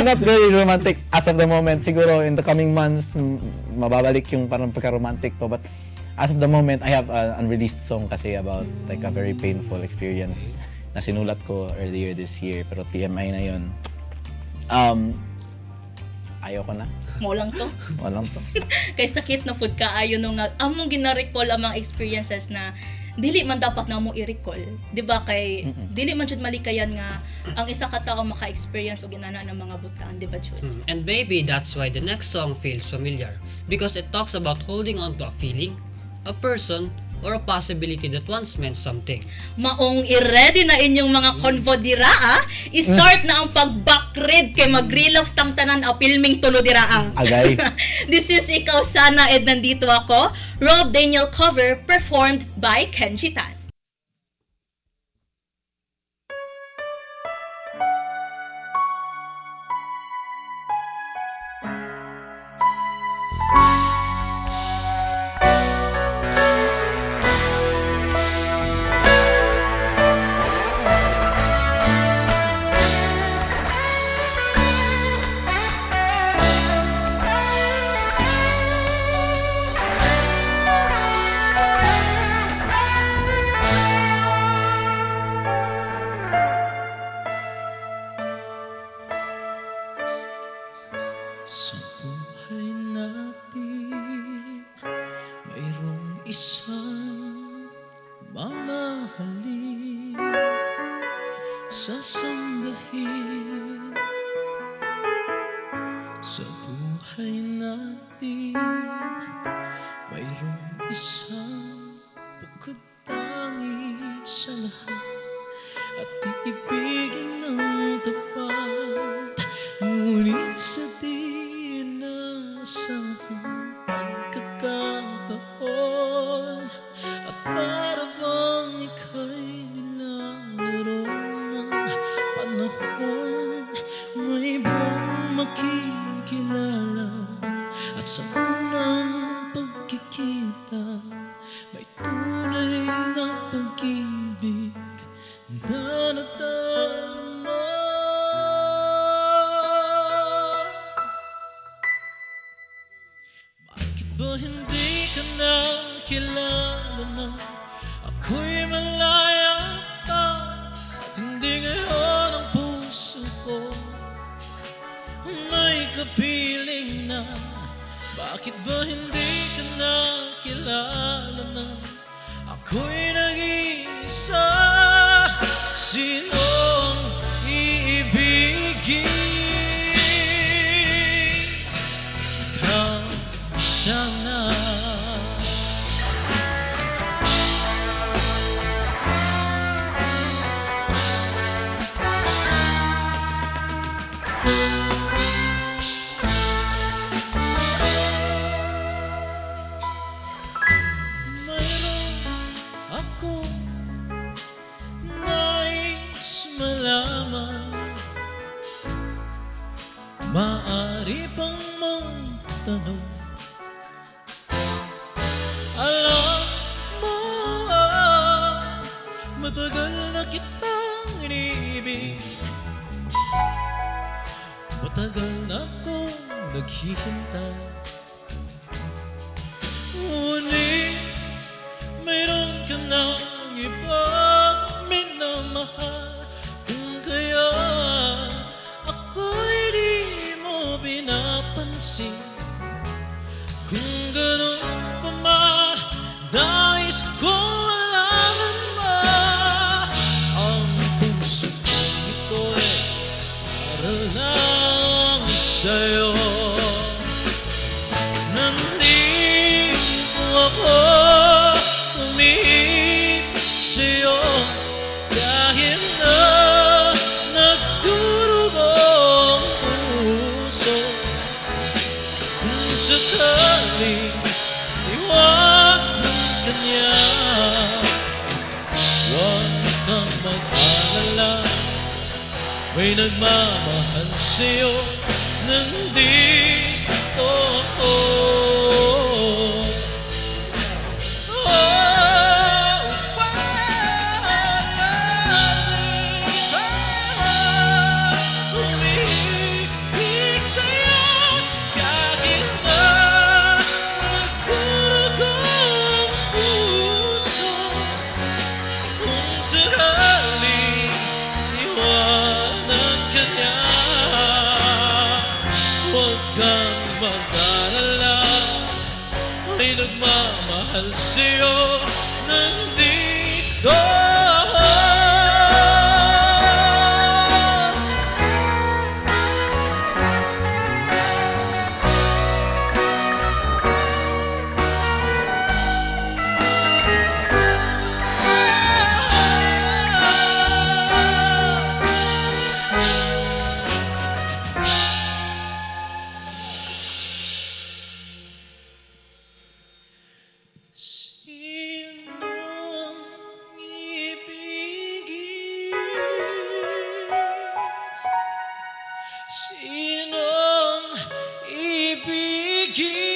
not very romantic as of the moment. Siguro in the coming months, mababalik yung parang pagka-romantic ko. But as of the moment, I have an unreleased song kasi about like a very painful experience na sinulat ko earlier this year. Pero TMI na yun. ayaw ko na. Mo lang to. Walang to. Kay sakit na food ka ayo no nga among gina-recall ang mga experiences na dili man dapat na mo i-recall. 'Di ba kay dili man jud malikayan nga ang isa ka tawo maka-experience og inana ng mga butang, 'di ba jud? And maybe that's why the next song feels familiar, because it talks about holding on to a feeling, a person, or a possibility that once meant something. Maong i-ready na inyong mga convo dira I-start na ang pag-backread kay mag-relapse tang tanan a filming tulo dira Agay. This is Ikaw Sana and Nandito Ako, Rob Daniel cover performed by Kenjee Tan. Sa buhay natin, mayroong isang mamahalin, sasambahin. Sa buhay natin, mayroong isang bukod tangi sa lahat at iibigin ng tapat. Ngunit sa di inaasahang pagkakataon at para bang ika'y nilalaro ng panahon, may buong makikilala at sa unang pagkikita may tunay na pag-ibig na nadarama. Bakit ba hindi ka nakilala na ako'y malaya pa at hindi ngayon ang puso ko may kapiling na? Bakit ba hindi ka nakilala na ako'y nag-iisa? Sinong iibigin? Ikaw sana. Mayroon ako nais malaman, maaari bang magtanong? Alam mo matagal na kitang inibig, matagal na akong naghihintay. Ngunit mayroon ka ng ibang minamahal, kung kaya ako'y di mo pinapansin. Kung gano'n pa man, nais kong malaman mo ang puso ito'y para lang sa'yo. Nandito ako, umihip sa'yo, dahil na nagdurugong puso. Kung sakaling iwanan ka niya, huwag kang mag-alala, may nagmamahal sa'yo. Nandito ako. Umibig sa'yo kahit na nagdurugong puso. Kung sakaling iwanan ka niya, huwag mag-alala, may nagmamahal sa'yo nandito. Sinong ibigin? Sinong ibigin?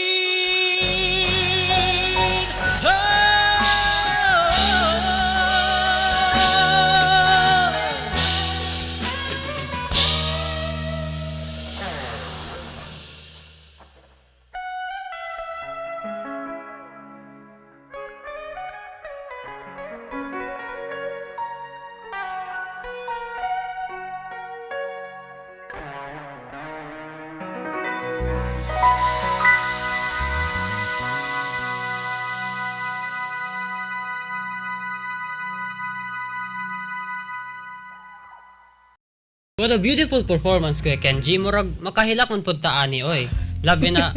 What a beautiful performance Kuya Kenjee. Murag makahilak man pud ta ani oy. Labi na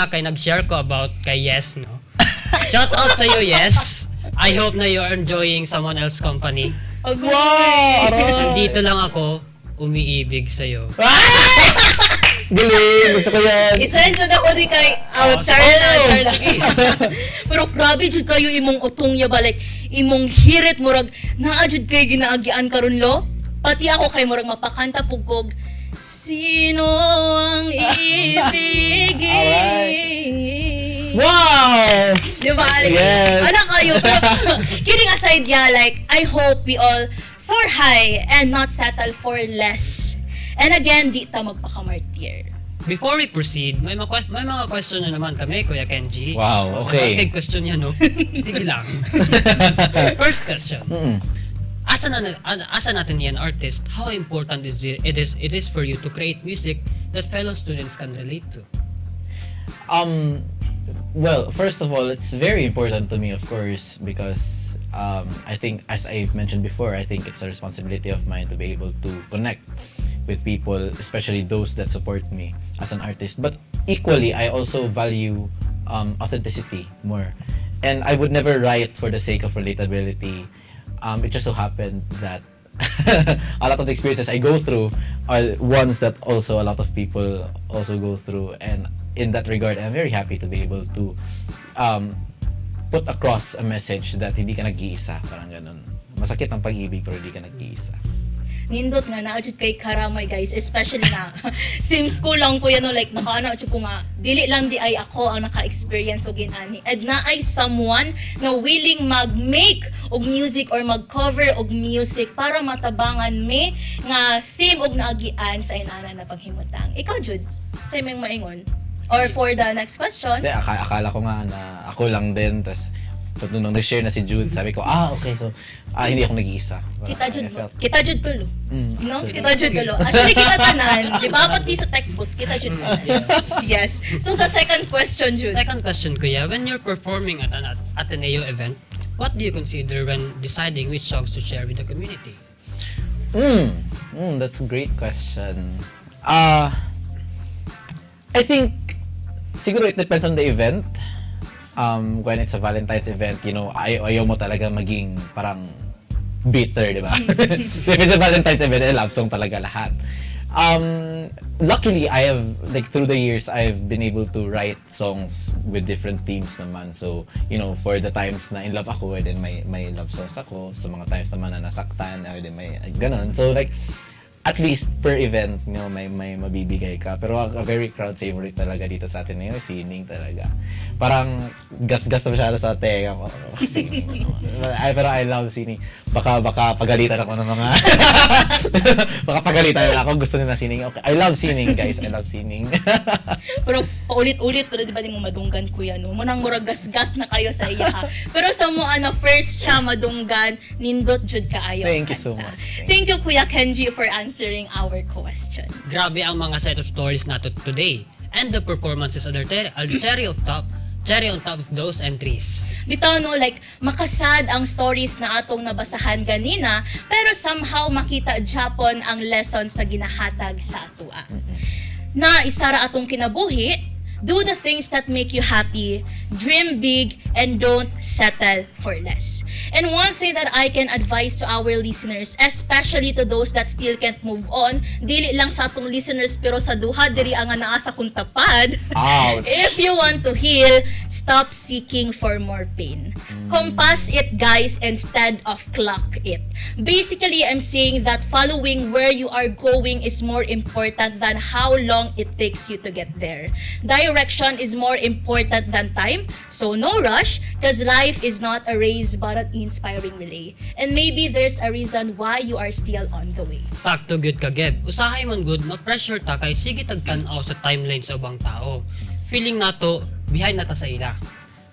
kay nag-share ko about kay Yes, no. Shout out sa iyo, Yes. I hope na you are enjoying someone else's company. Wow! Nandito lang ako umiibig sa iyo. Galing! Gusto ko yan! Isa-send ako di kay Charla. Pero grabe jud kayo imong utong ya balik. Imong hirit murag naa jud kay ginaagian karon lo. Pati ako kay murag mapakanta pugkog. Sino ang ibigin? Wow! Diba? Yes. Ano kayo? Kidding aside, yeah, like, I hope we all soar high and not settle for less. And again, di ta magpakamartir. Before we proceed, may mga question na naman kami, Kuya Kenjee. Wow, okay. Big question yan, no? Sige lang. First question. Asa natin yan, artist, how important it is for you to create music that fellow students can relate to? Well, first of all, it's very important to me, of course, because I think, as I've mentioned before, I think it's a responsibility of mine to be able to connect with people, especially those that support me as an artist. But equally, I also value authenticity more. And I would never write for the sake of relatability. It just so happened that a lot of the experiences I go through are ones that also a lot of people also go through. And in that regard, I'm very happy to be able to put across a message that hindi ka nag-iisa, parang ganun. Masakit ang pag-ibig pero hindi ka nag-iisa. Nindot nga naadjud kay karamay guys, especially na sim school lang ko yan no, like nakaana adjud ko nga dili lang di ay ako ang naka-experience og ginani ed na ay someone na willing mag-make og music or mag-cover og music para matabangan me nga same og naagian sa inana na paghimutang. Ikaw jud sa imong maingon or for the next question? Hindi, akala ko nga na ako lang din, tas nung nag-share na si Jude, sabi ko, okay, so hindi ako nag-iisa. Kita jud I felt- kita jud tulo. No? so- Kita jud tulo. Actually kita tanan, di ba? Pati sa tech booth, kita jud tanan. Yes. So sa second question jud. Second question, Kuya, when you're performing at an Ateneo event, what do you consider when deciding which songs to share with the community? That's a great question. I think siguro it depends on the event. When it's a Valentine's event, you know, ayaw mo talaga maging parang bitter, di ba? So if it's a Valentine's event, love song talaga lahat. Luckily, I have, like, through the years, I've been able to write songs with different themes naman. So, you know, for the times na in love ako, then may love songs ako. So, mga times naman na nasaktan, then may ganon. So, like, at least per event, you know, may mabibigay ka. Pero a very crowd favorite talaga dito sa atin ngayon, sining talaga. Parang gas-gas na masyado sa tenga ko. Sining. Pero I love sining. Baka pagalitan ako ng mga baka pagalitan ako, gusto nila sining. Okay, I love sining, guys. I love sining. Pero paulit-ulit pero di ba di mo madunggan kuya no. Munang murag gas-gas na kayo sa iya ha. Pero sa mo ana first siya madunggan nindot jud kaayo. Thank you so much. Thank you Kuya Kenjee for answering answering our question. Grabe ang mga set of stories nato today. And the performances are cherry on top of those entries. Bitaw no, like, makasad ang stories na atong nabasahan ganina, pero somehow makita Japon ang lessons na ginahatag sa atua. Na isara atong kinabuhi, do the things that make you happy, dream big, and don't settle for less. And one thing that I can advise to our listeners, especially to those that still can't move on, dili lang sa atong listeners pero sa duha diri ang naa sa kung tapad. Ouch. If you want to heal, stop seeking for more pain. Compass it, guys, instead of clock it. Basically, I'm saying that following where you are going is more important than how long it takes you to get there. Direction is more important than time, so no rush, because life is not a race but an inspiring relay. And maybe there's a reason why you are still on the way. Sakto gyud ka, Geb. Usahay man good, ma-pressure ta kay sige tagtan-aw sa timeline sa ubang tao. Feeling nato behind nata sa ila.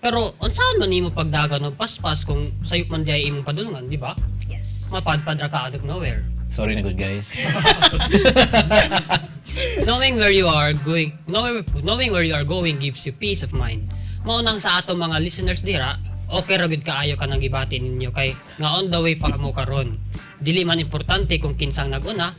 Pero unsaan man nimo pagdagan og paspas kung sayop man diay imong padulungan, di ba? Yes. Mapadpad ra ka out of nowhere. Sorry na good, guys. Knowing where you are going gives you peace of mind. Maunang sa ato mga listeners dira, okay ra gud kaayo ka nang gibati ninyo kay nga on the way pa mo karon. Dili man importante kung kinsang nag-una,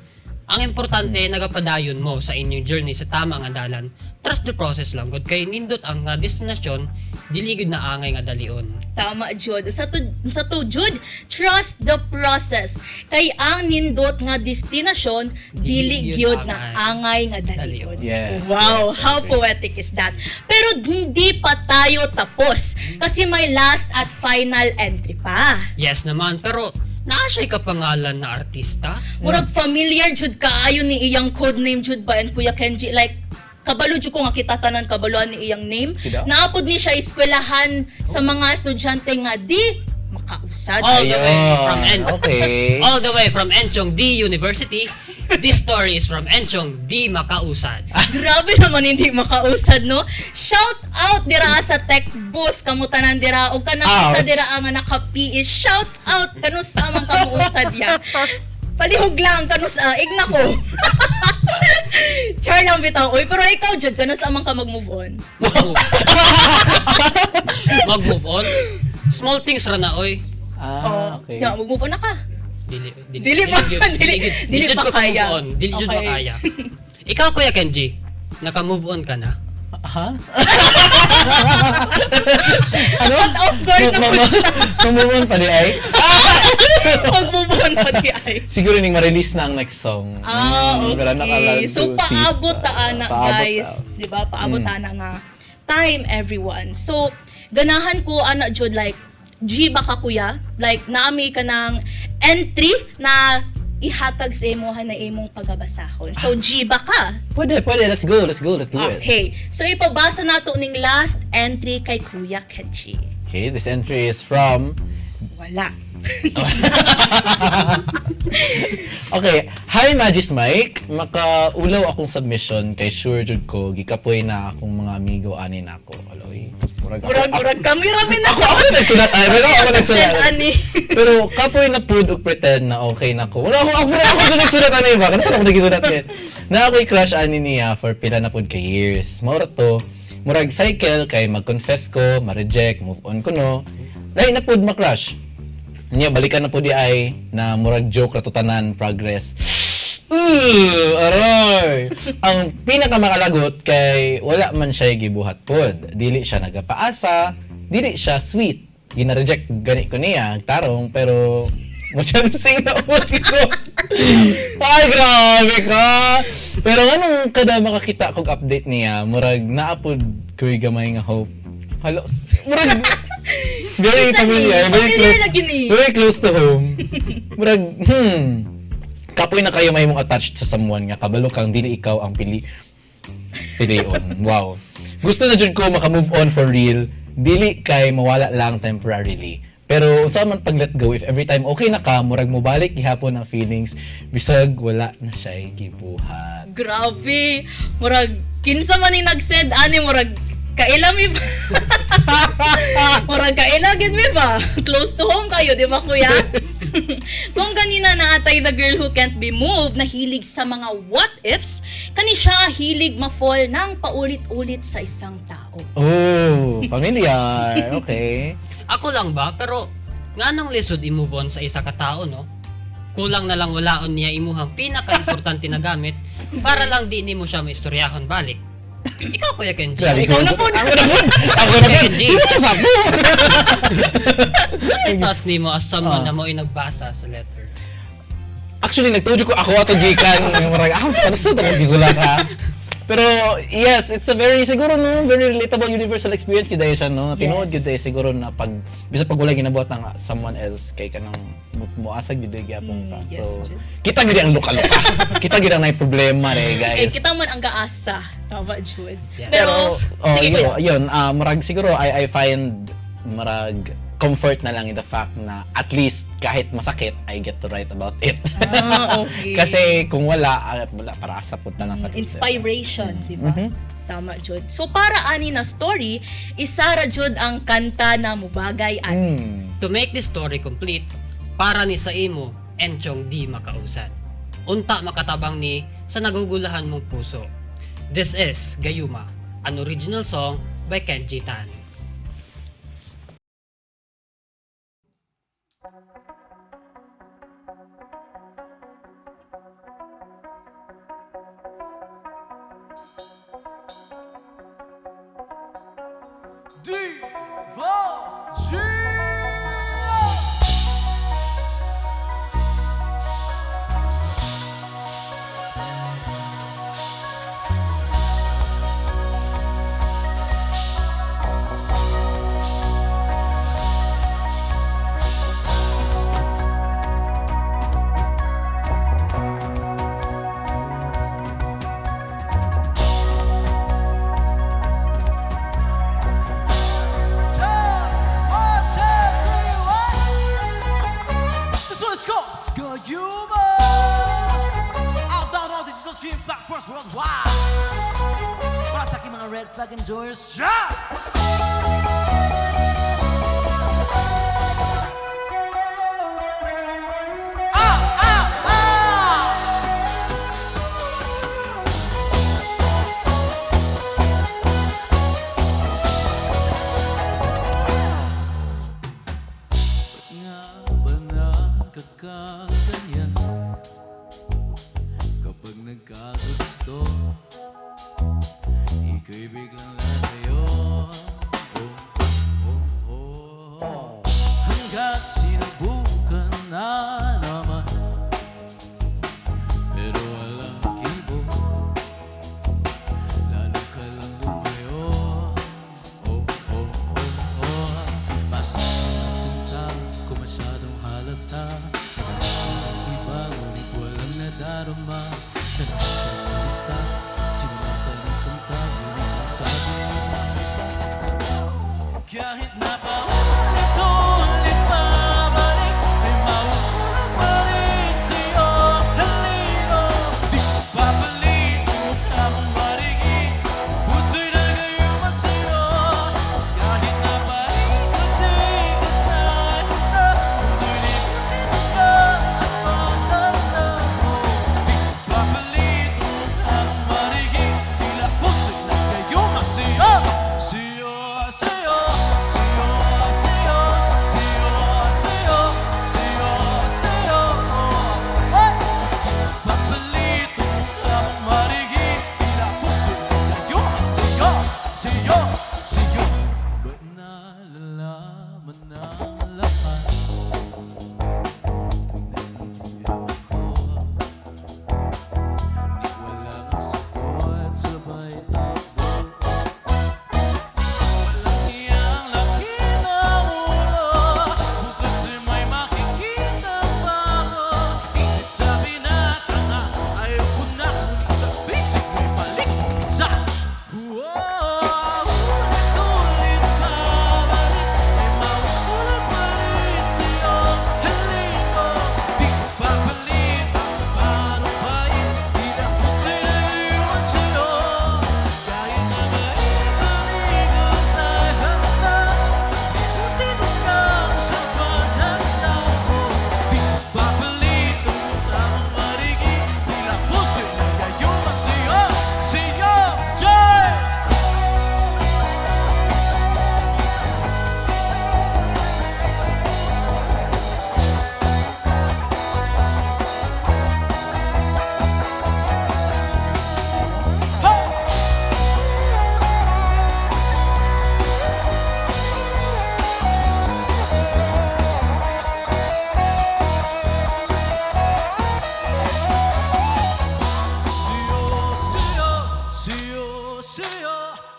ang importante nagapadayon mo sa inyong journey sa tama nga dalan. Trust the process lang gud kay nindot ang nga destinasyon, dili gud na angay nga dalion. Tama, Jud. Sa to, Jud, trust the process. Kay ang nindot nga destinasyon, dili gyud na angay nga dalion. Yes. Wow, Yes, how okay. poetic is that? Pero hindi pa tayo tapos kasi may last at final entry pa. Yes naman, pero naa siya'y kapangalan na artista? Murag familiar jud kaayo ni iyang code name jud ba and Kuya Kenjee, like kabalo jud ko nga kita tanan kabaloan ni iyang name. Kida? Naapod ni siya eskwelahan sa mga estudyante nga di makausad. All the way Ayun, from okay. All the way from Enchong D University. This story is from Enchong D Makausad. Grabe naman hindi makausad, no? Shout out dira sa tech booth kamutanan dira o kanang isa Ouch. dira ang naka-PE. Shout out kanus amang kamuusad yan. Palihog lang kanus igna ko. Char lang bitaw. Uy, pero ikaw jud kanus amang ka mag-move on. Mag-move on. Small things ra na oy. Okay. Yeah, mag-move on na ka. Dili pa- dili jud pa ko kaya. move on. Dili jud Okay. makaya. Ikaw Kuya Kenjee, naka-move on ka na? Ha? Off guard na po siya. Tumumon pa di ay? Mag-move on pa di ay. Siguro ning ma-release na ang next song. Wala na Okay. kalag So, to paabot tease. ta na, Paabot guys. Di ba? Paabot ta na nga. Time, everyone. So, ganahan ko, Jud, like, G baka kuya? Like, naami ka ng entry na ihatag sa imuhan na imong pagabasahon. So, G baka? Pwede. Let's go. Let's do it. Okay. So, ipabasa nato ning last entry kay Kuya Kenjee. Okay, this entry is from... Wala. Okay, hi Magis Mic. Makaulaw akong submission kay sure jud ko gikapoy na akong mga amigo ani nako. Aloy. Murag kami ramin ako. Ako nagsulat ay, pero ako nagsulat. Ani. Pero kapoy na pud og pretend na okay na ko. Wala ako nagsulat ani ba? Kansa ako nagsulat kay. Na ako'y crush ani niya for pila na pud ka years. Mao ra to. Murag cycle kay mag-confess ko, ma-reject, move on ko no. Lain na pud ma-crush. Niya balikan na po di ay na murag joke ra to tanan progress. Aray. Ang pinakamakalagot kay wala man siya gibuhat pod. Dili siya nagapaasa, dili siya sweet. Gina-reject gani ko niya tarong pero mo siya sing na ubot ko. Ay grabe ka. Pero anong kada makakita kog update niya, murag naapod ko'y gamay nga hope. Hello. Murag very familiar, very close to home. Murag, kapoy na kayo may mong attached sa someone nga kabalo kang dili ikaw ang pilion. Wow. Gusto na jud ko maka-move on for real. Dili kay mawala lang temporarily. Pero unsa man pag let go if every time okay na ka, murag mo balik gihapon ang feelings bisag wala na siya gibuhat. Grabe. Murag kinsa man ni nag-send ani murag kaila mi ba? Murag kaila gid mi ba? Close to home kayo, di ba kuya? Kung ganina naatay the girl who can't be moved na hilig sa mga what ifs, kani siya hilig ma-fall ng paulit-ulit sa isang tao. Oh, familiar. Okay. Ako lang ba? Pero nga nang lisod i-move on sa isa ka tao, no? Kulang na lang walaon niya imuhang pinaka-importante na gamit para lang di nimo siya maistoryahon balik. Ikaw, Kuya Kenjee. Ikaw na po. Ako na po. Kenjee. Sino sasabi? Kasi taas nimo as someone na mo ay nagbasa sa letter. Actually, nagtujo ko ako ato gikan. Ano sa ito magisulat ha? Pero yes, it's a very siguro no, very relatable universal experience kita siya no. Tinuod Yes. kita siguro na pag bisa pag wala ginabuhat ng someone else kay kanang muasag gyud gyapon ka. yes, So Jud. kita gyud ang luka-luka. Kita gyud ang may problema Eh, guys. kita man ang gaasa. Tama, Jude. Yes. Pero, sige, yun, Kuya. yun marag siguro I find marag comfort na lang in the fact na at least kahit masakit, I get to write about it. Okay. Kasi kung wala para sa punta ng sakit. Inspiration, di ba? Tama, Jude. So, para ani na story, isara, Jude, ang kanta na mubagay ani. To make this story complete, para ni sa imo, enchong di makausad. Unta makatabang ni sa nagugulahan mong puso. This is Gayuma, an original song by Kenjee Tan. This one is called Gayuma. Out down all digital stream platforms worldwide. Para sa aking mga red flag enjoyers, yeah! Nga ba nakakaganyan kapag nagkagusto, ika'y biglang lalayo? Oh,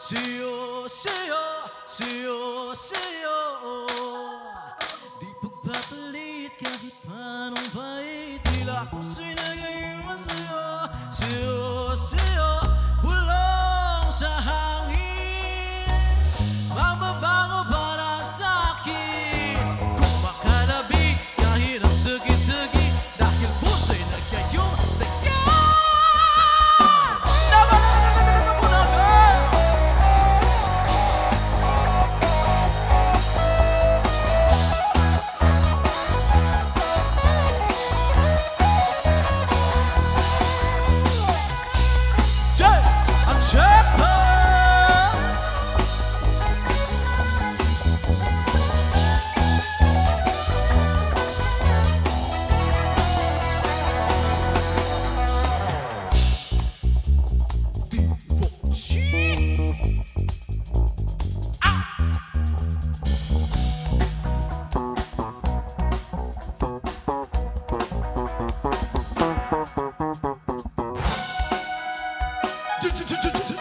Sa'yo, sa'yo, sa'yo, sa'yo. Di pagpapalit kahit paanong bait. Tila puso'y nagayuma sa'yo. Sa'yo, sa'yo, bulong sa hangin. Mababago para sa'kin. Kung makalabit kahit ang sagi-sagi. Dahil puso'y nagayuma sa'yo. James, I'm Shepherd.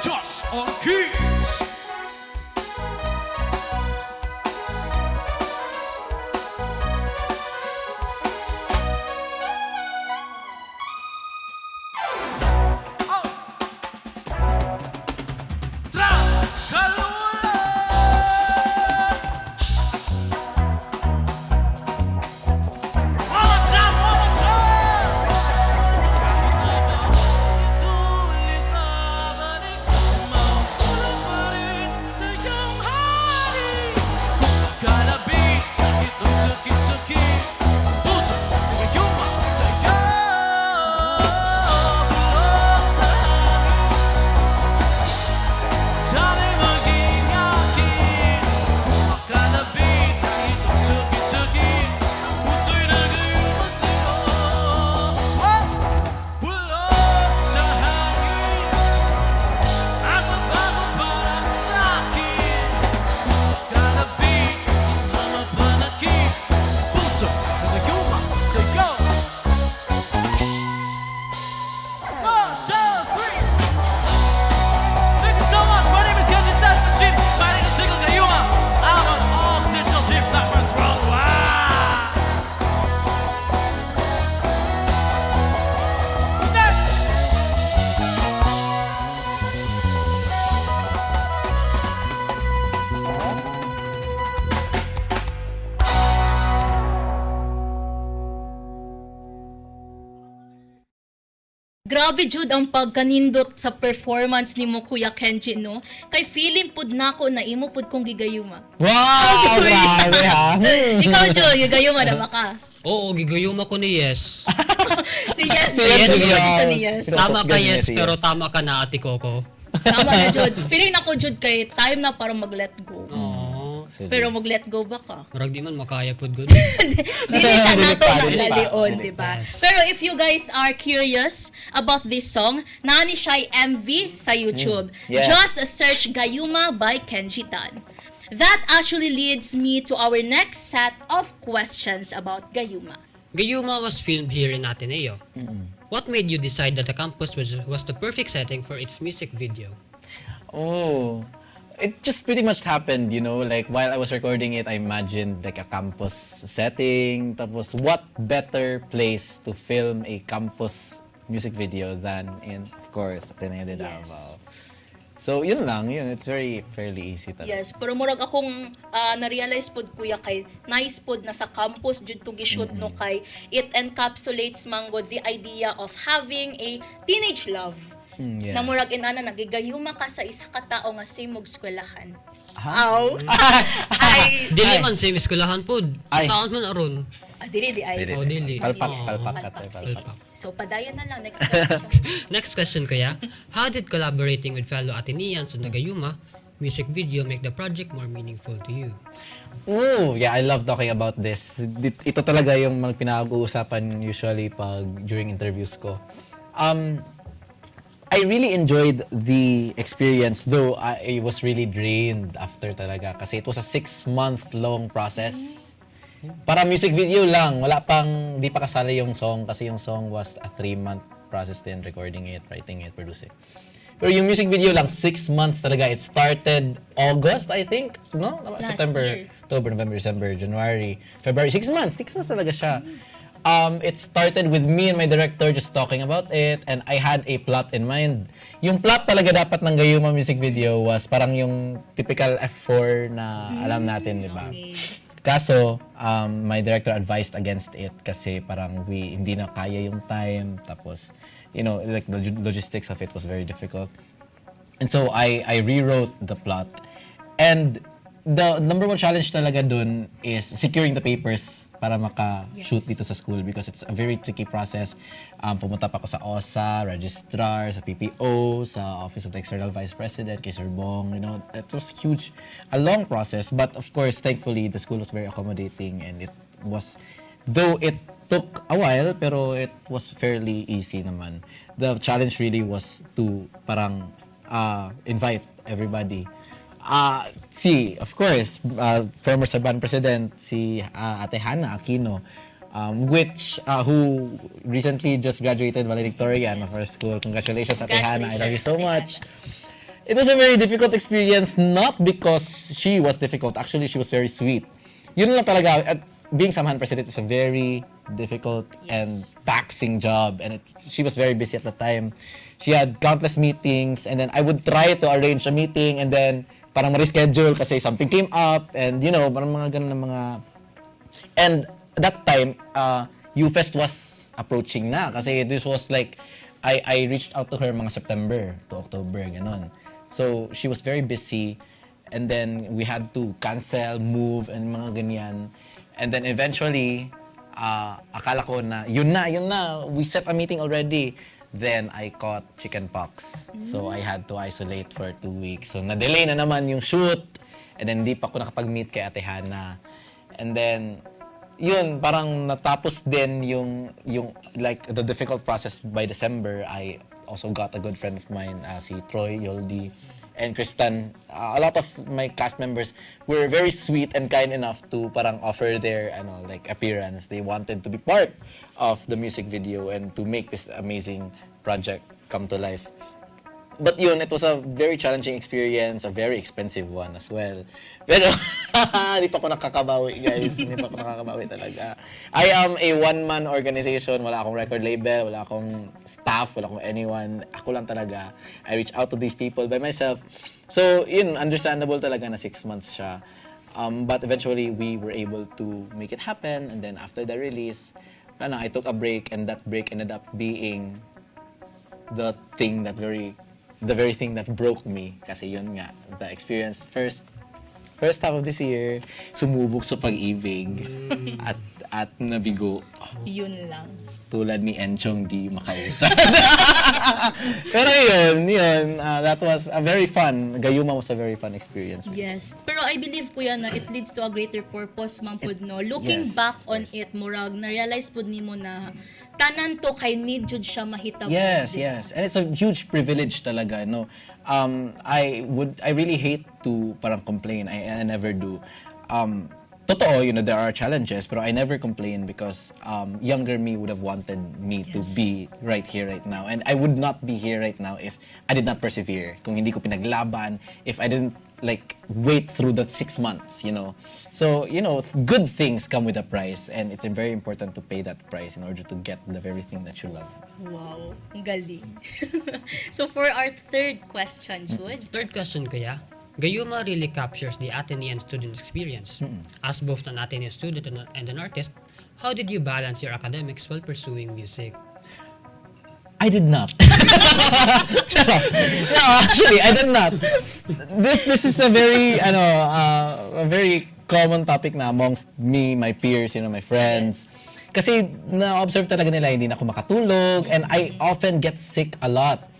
Josh on keys. Tra kalula. One more time, one more time. Kahit na maulit-ulit na balik, mauulang pa rin sa iyong hari. Kung makalabit kahit ang sakit-sakit, puso nagayuma sa'yo. Bulong sa hangin, sana'y maging akin. Kung makalabit kahit ang sakit-sakit, puso'y nagayuma sa'yo. Bulong sa hangin, at mabago para sa'kin. Makalabit, ang mapanakit, puso nagayuma sa'yo. 1, 2, 3. Thank you so much. My name is Kenjee Tan. Riding the single Gayuma out on all digital streaming platforms worldwide. Next. Grabe jud ang pagkanindot sa performance nimo Kuya Kenjee no. Kay feeling pud nako na imo pud kong gigayuma. Wow! Grabe ha! Ikaw jud gigayuma na ba ka? Oo, gigayuma ko ni Yes. Si Yes, Si Yes, gigayuma yeah. siya ni Yes. Tama ka Ganyan Yes, si pero Yes. tama ka na Ate Coco. Tama na jud. Feeling nako jud kay time na para mag-let go. Oo. Pero mag-let go ba ka? Murag di man makaya pud gud. Dili sa nato Dili na pa. dalion, Dili di ba? Yes. Pero if you guys are curious about this song, nani siya MV sa YouTube. Yeah. Just search Gayuma by Kenjee Tan. That actually leads me to our next set of questions about Gayuma. Gayuma was filmed here in Ateneo. What made you decide that the campus was the perfect setting for its music video? Oh, it just pretty much happened, you know, like while I was recording it, I imagined like a campus setting. Tapos, what better place to film a campus music video than in, of course, Ateneo de Davao. Yes. So, yun lang, yun. It's fairly easy talaga. Yes, pero murag akong na-realize pod kuya kay nice pod na sa campus jud to gi-shoot no kay it encapsulates mango the idea of having a teenage love. Yes. Na murag inana nagigayuma ka sa isa ka tawo nga same og eskwelahan. Ha? Aw. Ay. Dili man same eskwelahan pod. Ay. Taon man aron. Dili di ay. Oh, dili. Palpak, Oo. palpak. Sige. Palpak. So padayon na lang next question. Next question kuya. How did collaborating with fellow Ateneans on the Gayuma music video make the project more meaningful to you? Oh, yeah, I love talking about this. Ito talaga yung mga pinag-uusapan usually pag during interviews ko. I really enjoyed the experience, though I was really drained after talaga kasi it was a 6-month-long process. Para music video lang, wala pang, di pa kasali yung song kasi yung song was a 3-month process din, recording it, writing it, producing. Pero yung music video lang, 6 months talaga. It started August, I think, no? Last September, year. October, November, December, January, February. 6 months. 6 months talaga siya. It started with me and my director just talking about it, and I had a plot in mind. Yung plot talaga dapat ng Gayuma music video was parang yung typical F4 na alam natin, di ba? Okay. Kaso, my director advised against it kasi parang hindi na kaya yung time, tapos, like the logistics of it was very difficult. And so, I rewrote the plot. And the number one challenge talaga dun is securing the papers para maka-shoot dito sa school because it's a very tricky process. Pumunta pa ako sa OSA, registrar, sa PPO, sa Office of the External Vice President, kay Sir Bong, it was huge, a long process. But of course, thankfully, the school was very accommodating and it was, though it took a while, pero it was fairly easy naman. The challenge really was to parang invite everybody. Of course, former Saban President, si Ate Hana Aquino, who recently just graduated valedictorian of our school. Congratulations, Ate Hana. I love you so much. It was a very difficult experience, not because she was difficult. Actually, she was very sweet. Yun lang talaga. Being Samahan President is a very difficult and taxing job. And she was very busy at the time. She had countless meetings. And then I would try to arrange a meeting and then parang ma-reschedule kasi something came up. And parang mga ganun na mga... And that time, U-Fest was approaching na. Kasi this was like... I reached out to her mga September to October, ganun. So, she was very busy. And then, we had to cancel, move, and mga ganyan. And then, eventually, akala ko na, yun na. We set a meeting already. Then, I caught chickenpox. So, I had to isolate for 2 weeks. So, na-delay na naman yung shoot. And then, hindi pa ako nakapag-meet kay Ate Hana. And then, yun, parang natapos din yung like, the difficult process by December. I also got a good friend of mine, si Troy, Yoldi, and Kristan. A lot of my cast members were very sweet and kind enough to parang offer their like appearance. They wanted to be part of the music video and to make this amazing project come to life. But yun, it was a very challenging experience, a very expensive one as well. Pero, hindi pa ako nakakabawi, guys. Hindi pa ako nakakabawi talaga. I am a one-man organization. Wala akong record label, wala akong staff, wala akong anyone. Ako lang talaga. I reach out to these people by myself. So, yun, understandable talaga na 6 months siya. But eventually, we were able to make it happen. And then, after the release, I took a break, and that break ended up being the very thing that broke me. Kasi yun nga, the experience, first half of this year, sumubok sa pag-ibig at nabigo. Yun lang. Tulad ni Enchong di makausap. Pero yun, that was a very fun, Gayuma was a very fun experience. Yes. Pero I believe kuya na it leads to a greater purpose man pud no. Looking Yes, back on it, murag na-realize pud nimo na tanan to kay need jud siya mahitabo. Yes. And it's a huge privilege talaga, no. I really hate to parang complain. I never do. Totoo, there are challenges, pero I never complain because younger me would have wanted me to be right here, right now. And I would not be here right now if I did not persevere. Kung hindi ko pinaglaban, if I didn't wait through that 6 months, So, good things come with a price, and it's very important to pay that price in order to get the very thing that you love. Wow, ang galing. So for our third question, Jude. Third question, kuya. Gayuma really captures the Atenean student experience. As both an Atenean student and an artist, how did you balance your academics while pursuing music? I did not. No, actually, I did not. This is a very common topic na amongst me, my peers, my friends. Kasi na-observe talaga nila hindi na ako makatulog, and I often get sick a lot.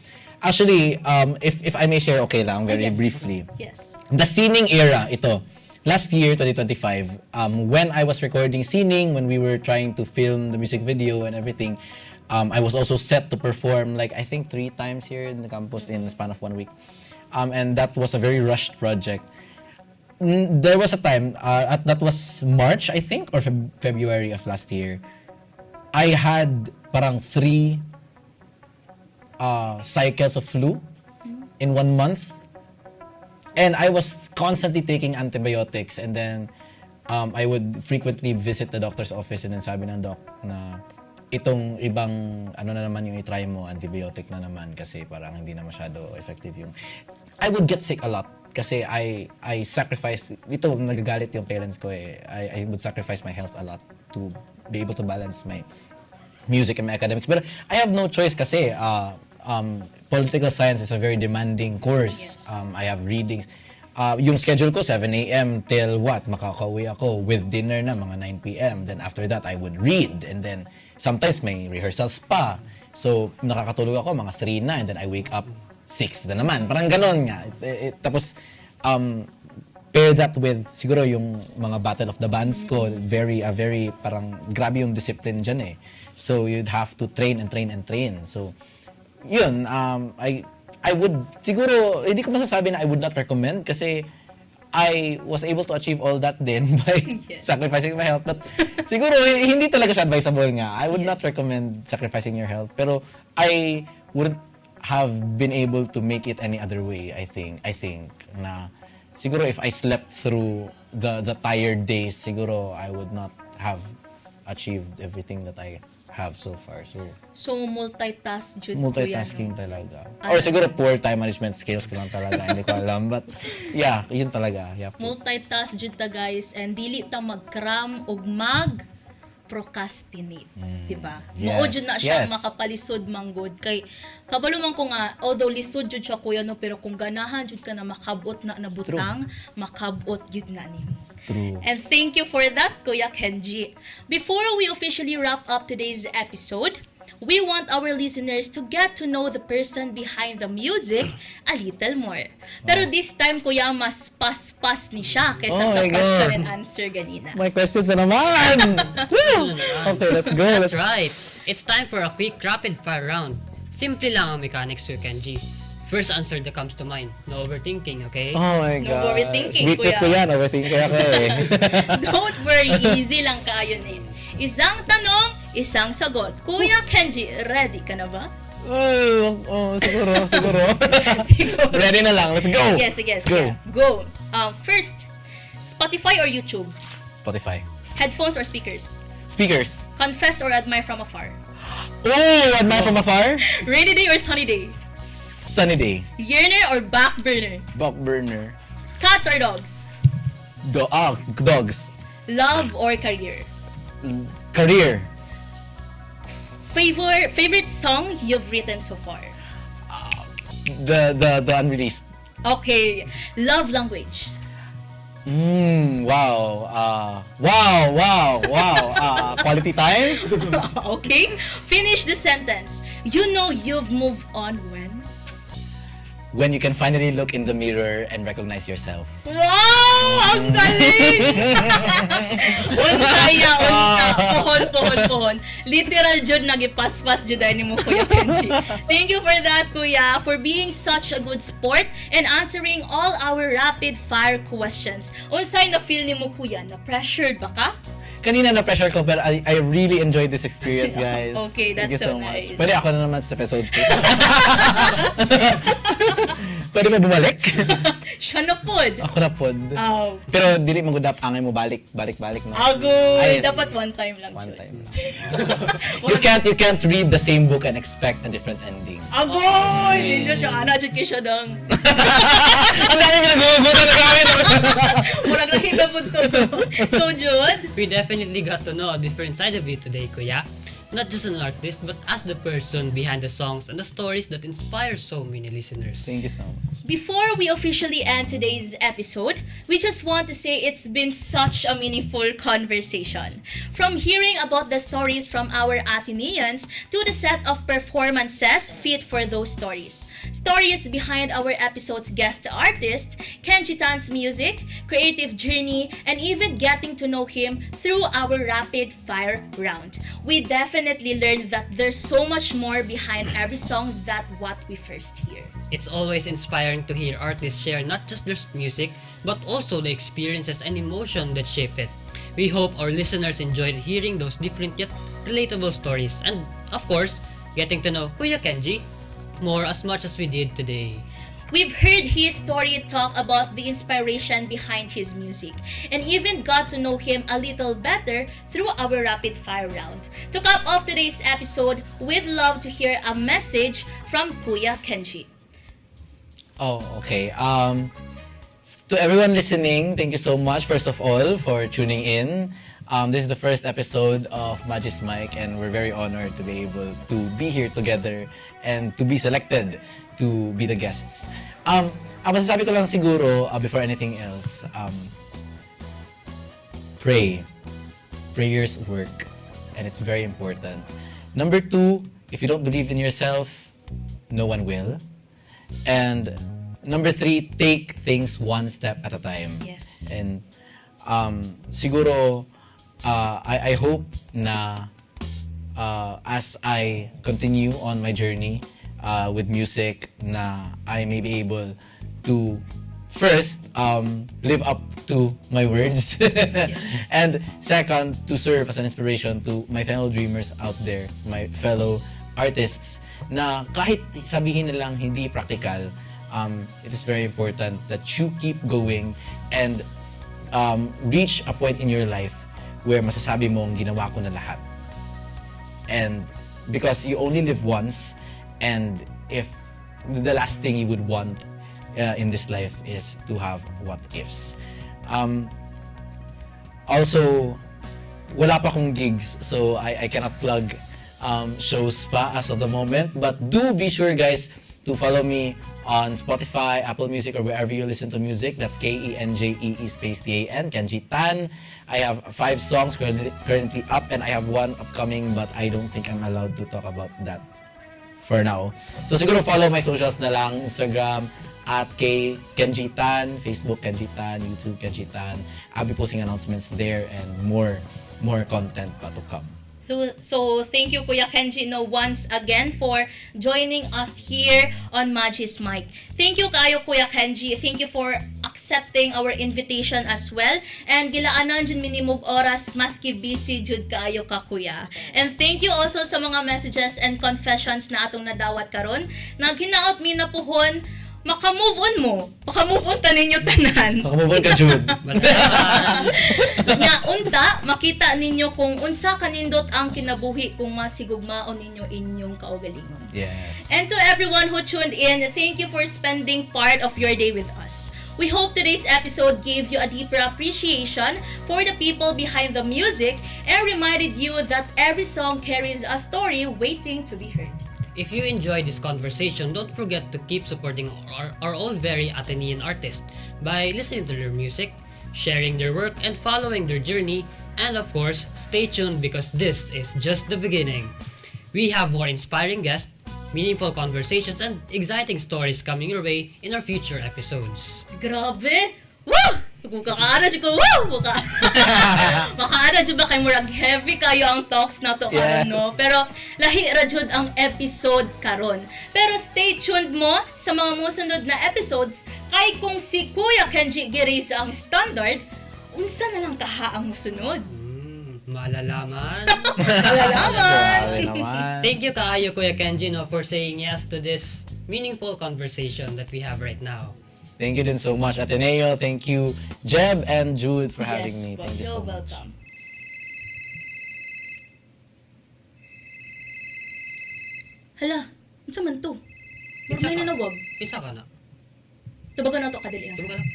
Actually, if I may share, okay lang, very briefly. Yes. The singing era, ito. Last year, 2025, when I was recording singing, when we were trying to film the music video and everything, I was also set to perform I think 3 times here in the campus in the span of 1 week. And that was a very rushed project. There was a time, that was March, I think, or February of last year. I had parang 3 cycles of flu. in 1 month. And I was constantly taking antibiotics, and then I would frequently visit the doctor's office, and then sabi ng doc na itong ibang ano na naman yung i-try mo, antibiotic na naman kasi parang hindi na masyado effective yung... I would get sick a lot kasi I sacrifice, ito nagagalit yung parents ko eh. I would sacrifice my health a lot to be able to balance my music and my academics. But I have no choice kasi political science is a very demanding course. Yes. I have readings. Yung schedule ko, 7 a.m. till what? Makakauwi ako with dinner na, mga 9 p.m. Then after that, I would read. And then sometimes may rehearsals pa. So nakakatulog ako mga 3 na, and then I wake up 6 na naman. Parang ganon nga. Tapos, pair that with siguro yung mga Battle of the Bands ko, very parang grabe yung discipline dyan eh. So you'd have to train and train and train. So yun, I would, siguro, hindi ko masasabi na I would not recommend kasi I was able to achieve all that din by Yes. sacrificing my health. But siguro, hindi talaga siya advisable nga. I would not recommend sacrificing your health. Pero I wouldn't have been able to make it any other way, I think na siguro if I slept through the tired days, siguro I would not have achieved everything that I have so far. So multitask jud multitasking talaga. Or siguro poor time management skills ko lang talaga. Hindi ko alam. But yeah, yun talaga. You have to. Multitask jud ta guys, and dili ta mag-cram og procrastinate, di ba? Yes, Mao jud na siya yes. makapalisod manggod kay kabalo man ko nga although lisod jud siya kuya no, pero kung ganahan jud ka na makabot na nabutang, makabot jud na nimo. True. And thank you for that, Kuya Kenjee. Before we officially wrap up today's episode, we want our listeners to get to know the person behind the music a little more. Pero this time, Kuya, mas pas-pas ni siya kaysa Oh sa my question God. and answer ganina. My questions na naman! Woo! Okay, let's go. That's right. It's time for a quick rapid fire round. Simple lang ang mechanics with Kenjee. First answer that comes to mind. No overthinking, okay? Oh my No God. overthinking, Weakness kuya. ko yan. Overthinking ko eh. Don't worry, easy lang kayo eh. Isang tanong, isang sagot. Kuya Kenjee, ready ka na ba? Siguro. Siguro. Ready na lang. Let's go. Yes, Go. Go. First, Spotify or YouTube? Spotify. Headphones or speakers? Speakers. Confess or admire from afar? Oh, admire from afar. Rainy day or sunny day? Sunny day. Yearner or back burner? Back burner. Cats or dogs? Dogs. Love or career? Career. Favorite song you've written so far? The unreleased. Okay. Love language? Wow. Quality time. Okay. Finish the sentence. You know you've moved on When you can finally look in the mirror and recognize yourself. Wow! Ang galing! Unta. Pohon. Literal jud nagipas-pas jud ni mo, Kuya Kenjee. Thank you for that, Kuya, for being such a good sport and answering all our rapid fire questions. Unsay na feel nimo, Kuya? Na pressured ba ka? Kanina na pressure ko pero I really enjoyed this experience, guys. Okay, that's Thank you so much. nice. Pwede ako na naman sa episode 2. Pwede mo bumalik? Siya na pod. Ako na pod. Aw. Pero dili mo gudap angay mo balik no. Agoy, Ay, dapat one time lang one jud. time lang. You can't read the same book and expect a different ending. Agoy! Hindi jud ana jud kay siya dang. Ang dami ginagawa na gamit. Murag lang hinabot to. So, Jude, We definitely got to know a different side of you today, Kuya. Not just an artist, but as the person behind the songs and the stories that inspire so many listeners. Thank you so much. before we officially end today's episode, we just want to say it's been such a meaningful conversation. From hearing about the stories from our Ateneans to the set of performances fit for those stories. Stories behind our episode's guest artist, Kenjee Tan's music, creative journey, and even getting to know him through our rapid fire round. We definitely learned that there's so much more behind every song than what we first hear. It's always inspiring to hear artists share not just their music, but also the experiences and emotion that shape it. We hope our listeners enjoyed hearing those different yet relatable stories, and of course, getting to know Kuya Kenjee more as much as we did today. We've heard his story talk about the inspiration behind his music and even got to know him a little better through our rapid fire round. To cap off today's episode, we'd love to hear a message from Kuya Kenjee. Oh, okay. To everyone listening, thank you so much, first of all, for tuning in. This is the first episode of Magis Mic, and we're very honored to be able to be here together and to be selected to be the guests. Ang masasabi ko lang siguro, before anything else, pray. Prayers work, and it's very important. Number 2, if you don't believe in yourself, no one will. And number 3, take things one step at a time. Yes. And siguro, I hope na as I continue on my journey with music, na I may be able to first live up to my words, and second, to serve as an inspiration to my fellow dreamers out there, my fellow artists, na kahit sabihin na lang hindi practical, it is very important that you keep going and reach a point in your life where masasabi mong ginawa ko na lahat. And because you only live once, and if the last thing you would want in this life is to have what ifs. Also, wala pa akong gigs, so I cannot plug shows pa as of the moment, but do be sure, guys, to follow me on Spotify, Apple Music, or wherever you listen to music. That's Kenjee space Tan, Kenjee Tan. I have 5 songs currently up, and I have 1 upcoming, but I don't think I'm allowed to talk about that for now. So siguro follow my socials na lang, Instagram at Kenjee Tan, Facebook Kenjee Tan, YouTube Kenjee Tan. I'll be posting announcements there and more content pa to come. So thank you, Kuya Kenjee, once again for joining us here on Magis Mic. Thank you kayo, Kuya Kenjee. Thank you for accepting our invitation as well. And gilaanan dyan minimog oras, maski busy jud kayo ka, Kuya. And thank you also sa mga messages and confessions na atong nadawat karon. Naghinaot mi na puhon, maka-move on mo. Maka-move on ta ninyo tanan. Makamove on ka, Jude. Nga unta makita ninyo kung unsa kanindot ang kinabuhi kung masigugmaon ninyo inyong kaugalingon. Yes. And to everyone who tuned in, thank you for spending part of your day with us. We hope today's episode gave you a deeper appreciation for the people behind the music and reminded you that every song carries a story waiting to be heard. If you enjoyed this conversation, don't forget to keep supporting our own very Atenean artists by listening to their music, sharing their work, and following their journey. And of course, stay tuned because this is just the beginning. We have more inspiring guests, meaningful conversations, and exciting stories coming your way in our future episodes. Grabe! Woo! Kung kakaara dyan ko, woo! Makaara dyan ba kay murag heavy kayo ang talks na to karon, no? Pero lahi ra jud ang episode karon. Pero stay tuned mo sa mga musunod na episodes kay kung si Kuya Kenjee Giris ang standard, unsa na lang kaha ang musunod? Malalaman. Malalaman! Grabe naman. Thank you kaayo Kuya Kenjee for saying yes to this meaningful conversation that we have right now. Thank you din so much, Ateneo. Thank you, Jeb and Jude, for having me. Yes, Thank you so you're much. welcome. Hala, unsa man to? Ba't may nanawag? Kinsa ka na? Tubagan na to kadili. Tumo ka na?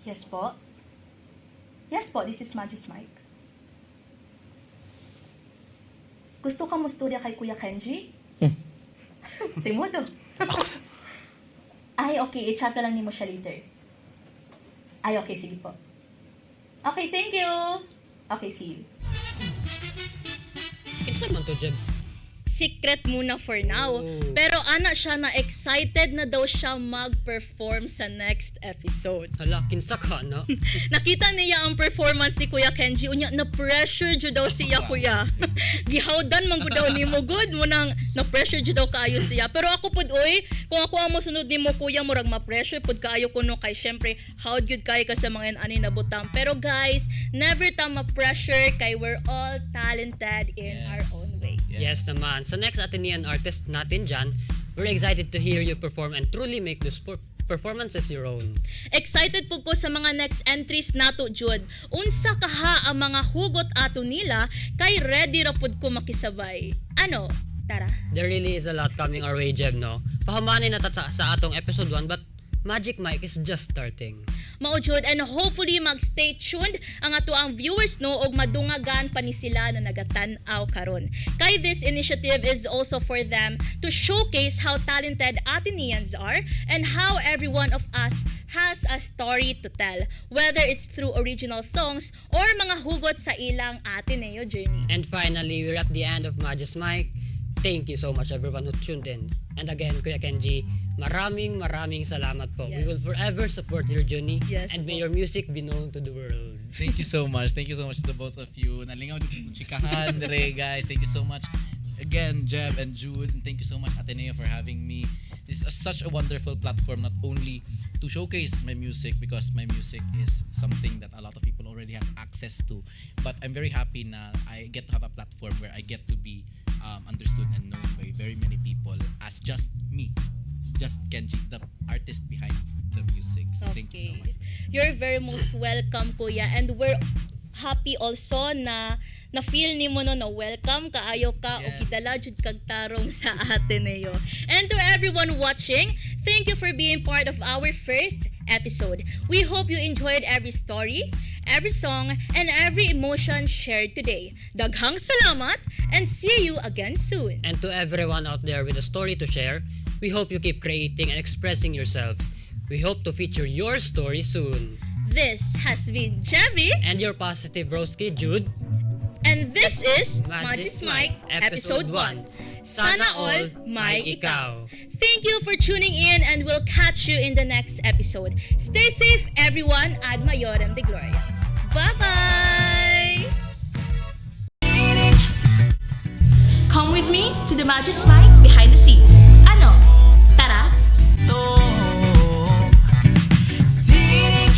Yes po. Yes po, this is Magis Mic. Gusto ka mo storya kay Kuya Kenjee? Say mo to. Ay, okay. I-chat na lang ni mo siya later. Ay, okay. Sige po. Okay, thank you. Okay, see you. Kinsa man to, Jeb? Secret muna for now. Pero ana siya na excited na daw siya mag-perform sa next episode. Hala, kinsa ka na? Nakita niya ang performance ni Kuya Kenjee. Unya, na-pressure jud daw siya, Kuya. Gihawdan man gud daw nimo good mo nang na-pressure jud daw kaayo siya. Pero ako pud oy, kung ako ang mosunod nimo Kuya, murag ma-pressure pud kaayo kuno kay syempre howd good kay ka sa mga ani na butang. Pero guys, never ta ma-pressure kay we're all talented in our own way. way. Yes naman. Sa next Atenean artist natin dyan, we're excited to hear you perform and truly make those performances your own. Excited po ko sa mga next entries nato, Jud. Unsa kaha ang mga hugot ato nila kay ready ra pud ko makisabay. Ano? Tara. There really is a lot coming our way, Jeb, no? Pahumanin na sa atong episode 1, but Magic Mic is just starting. Mao Jud, and hopefully mag-stay tuned ang ato ang viewers no og madungagan pa ni sila na nagatan-aw karon. Kay this initiative is also for them to showcase how talented Ateneans are and how every one of us has a story to tell, whether it's through original songs or mga hugot sa ilang Ateneo journey. And finally, we're at the end of Magis Mic. Thank you so much everyone who tuned in. And again, Kuya Kenjee, maraming salamat po. Yes. We will forever support your journey, Yes and may po. your music be known to the world. Thank you so much. Thank you so much to the both of you. Nalingaw ni chikahan dire, guys. Thank you so much. Again, Jeb and Jude, and thank you so much Ateneo for having me. This is such a wonderful platform, not only to showcase my music, because my music is something that a lot of people already have access to, but I'm very happy na I get to have a platform where I get to be understood and known by very many people as just me, just Kenjee, the artist behind the music. So thank you so much. You're very most welcome, Kuya, and we're happy also na feel nimo no na welcome kaayo ka o Yes. gidala jud kag tarong sa Ateneo. And to everyone watching, thank you for being part of our first episode. We hope you enjoyed every story, every song, and every emotion shared today. Daghang salamat and see you again soon. And to everyone out there with a story to share, we hope you keep creating and expressing yourself. We hope to feature your story soon. This has been Jebby, And your positive broski, Jude. and this is Magis Magis Mic Episode 1. Sana all may ikaw. Thank you for tuning in, and we'll catch you in the next episode. Stay safe, everyone. Ad Maiorem de Gloria. Bye-bye! Come with me to the Magis Mic behind the scenes. Ano? Tara! Sining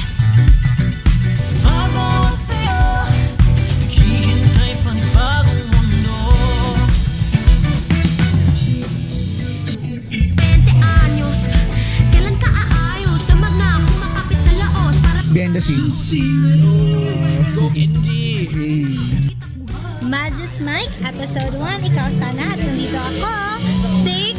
Matawag sa'yo Naghihintay pa ng bagong mundo 20 anyos, kailan ka aayos? Damag na akong makapit sa laos para Behind the scenes. Let's go, Kenjee! Magis Mic, Episode 1, Ikaw sana at nandito ako. Take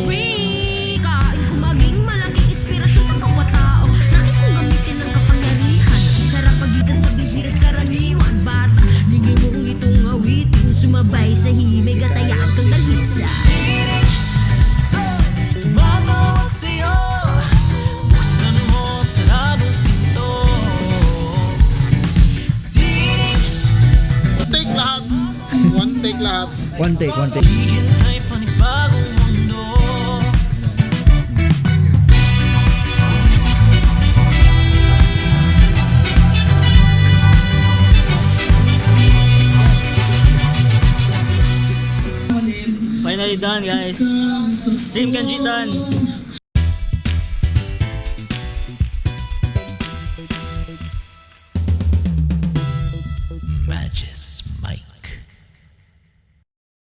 3! Kain ko maging malaking inspirasyon sa bawat tao. Nais kong gamitin ang kapangyarihan. Sarap pagitan sa bihir at karaniwan. Bata, lingin mo itong awitin. Sumabay sa himig at hayaan kang dalhin sa Tumatawag sa'yo Buksan mo saradong pinto Sining Take lahat. One take lahat. One take. Naghihintay pa ng bagong mundo Finally done, guys. Stream Kenjee Tan.